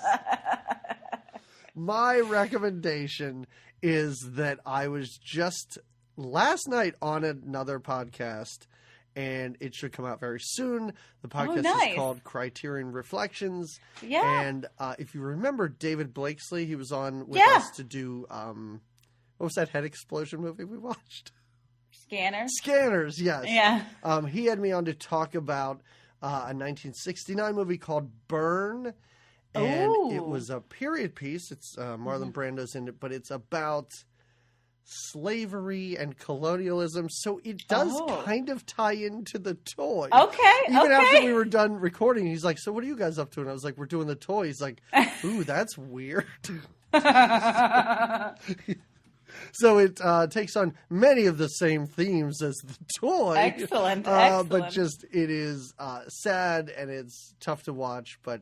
My recommendation is that I was just last night on another podcast, and it should come out very soon. The podcast is called Criterion Reflections. Yeah. And if you remember David Blakesley, he was on with us to do, what was that head explosion movie we watched? Scanners, yes. Yeah. He had me on to talk about a 1969 movie called Burn. And it Ooh. was a period piece. It's Marlon Brando's in it, but it's about slavery and colonialism. So it does kind of tie into the toy. Okay. Even after we were done recording, he's like, "So what are you guys up to?" And I was like, "We're doing the toy." He's like, "Ooh, that's weird." So it takes on many of the same themes as the toy. Excellent. But just it is sad and it's tough to watch. But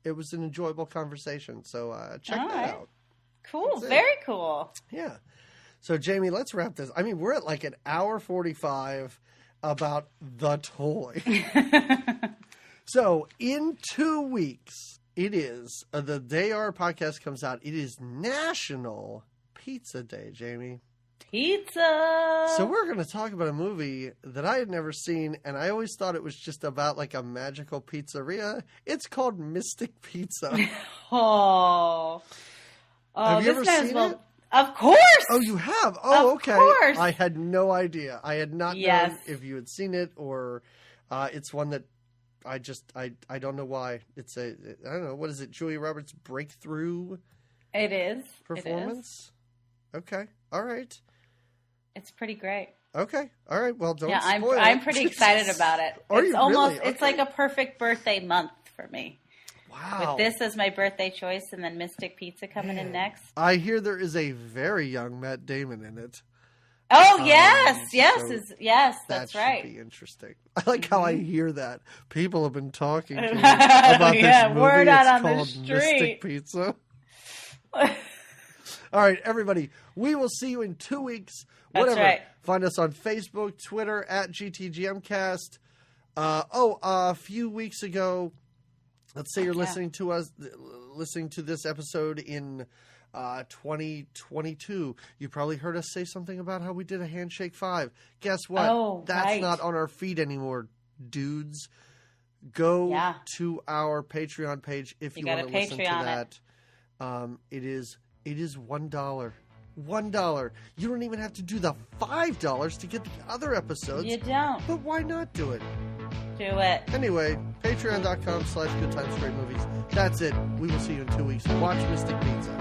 it was an enjoyable conversation. So check that out. Cool. Very cool. Yeah. So Jamie, let's wrap this. I mean, we're at like an hour 45 about the toy. So in 2 weeks, it is the day our podcast comes out. It is National Pizza Day, Jamie. Pizza. So we're going to talk about a movie that I had never seen, and I always thought it was just about like a magical pizzeria. It's called Mystic Pizza. Have you ever seen it? Of course. Oh, you have? Oh, okay. Of course. I had no idea. I had not known if you had seen it or it's one that I don't know why. It's I don't know. What is it? Julia Roberts' breakthrough? It is. Performance? It is. Okay. All right. It's pretty great. Okay. All right. Well, don't spoil it. I'm pretty excited about it. Are it's you almost really? It's like a perfect birthday month for me. Wow. With this as my birthday choice and then Mystic Pizza coming in next. I hear there is a very young Matt Damon in it. Oh, yes. So That's that right. should be interesting. I like how I hear that. People have been talking to me about this movie. Word out It's on the called street. Mystic Pizza. All right, everybody. We will see you in 2 weeks. Whatever. That's right. Find us on Facebook, Twitter, at GTGMcast. A few weeks ago, let's say you're listening to this episode in 2022. You probably heard us say something about how we did a Handshake 5. Guess what? Oh, that's right. not on our feed anymore, dudes. Go to our Patreon page if you want to listen to that. It is $1. $1. You don't even have to do the $5 to get the other episodes. You don't. But why not do it? Do it. Anyway, patreon.com/goodtimesgreatmovies. That's it. We will see you in 2 weeks. Watch Mystic Pizza.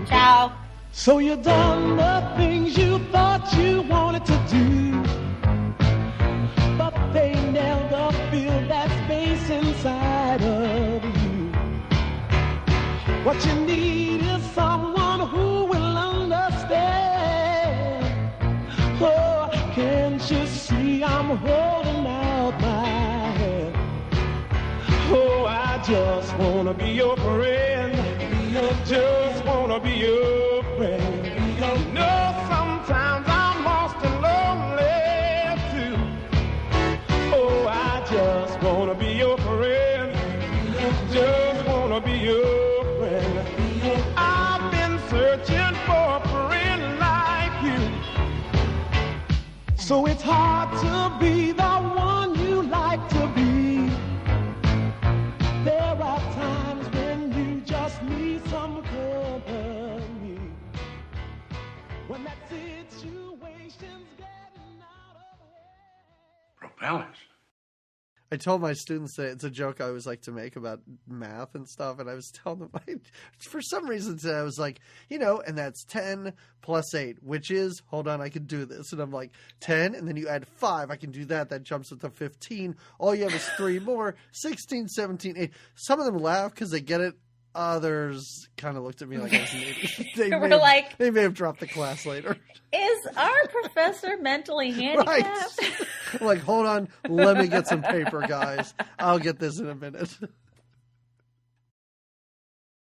Ciao. So you done the things you thought you wanted to do, but they never fill that space inside of you. What you need is someone who will understand. Oh, can't you see I'm holding out my hand? Oh, I just wanna be your friend. Just wanna be your friend. No, sometimes I'm lost and lonely too. Oh, I just wanna be your friend. Just wanna be your friend. I've been searching for a friend like you. So it's hard to be the one you like to be. There are times when you just need some company. When that situation's getting out of hand. Propellers. I told my students that it's a joke I always like to make about math and stuff, and I was telling them, for some reason today, I was like, and that's 10 plus 8, which is, hold on, I can do this. And I'm like, 10, and then you add 5, I can do that. That jumps up to 15. All you have is 3 more, 16, 17, 8. Some of them laugh because they get it. Others kind of looked at me like I was an idiot. They may have dropped the class later. Is our professor mentally handicapped? Right. I'm like, hold on, let me get some paper, guys. I'll get this in a minute.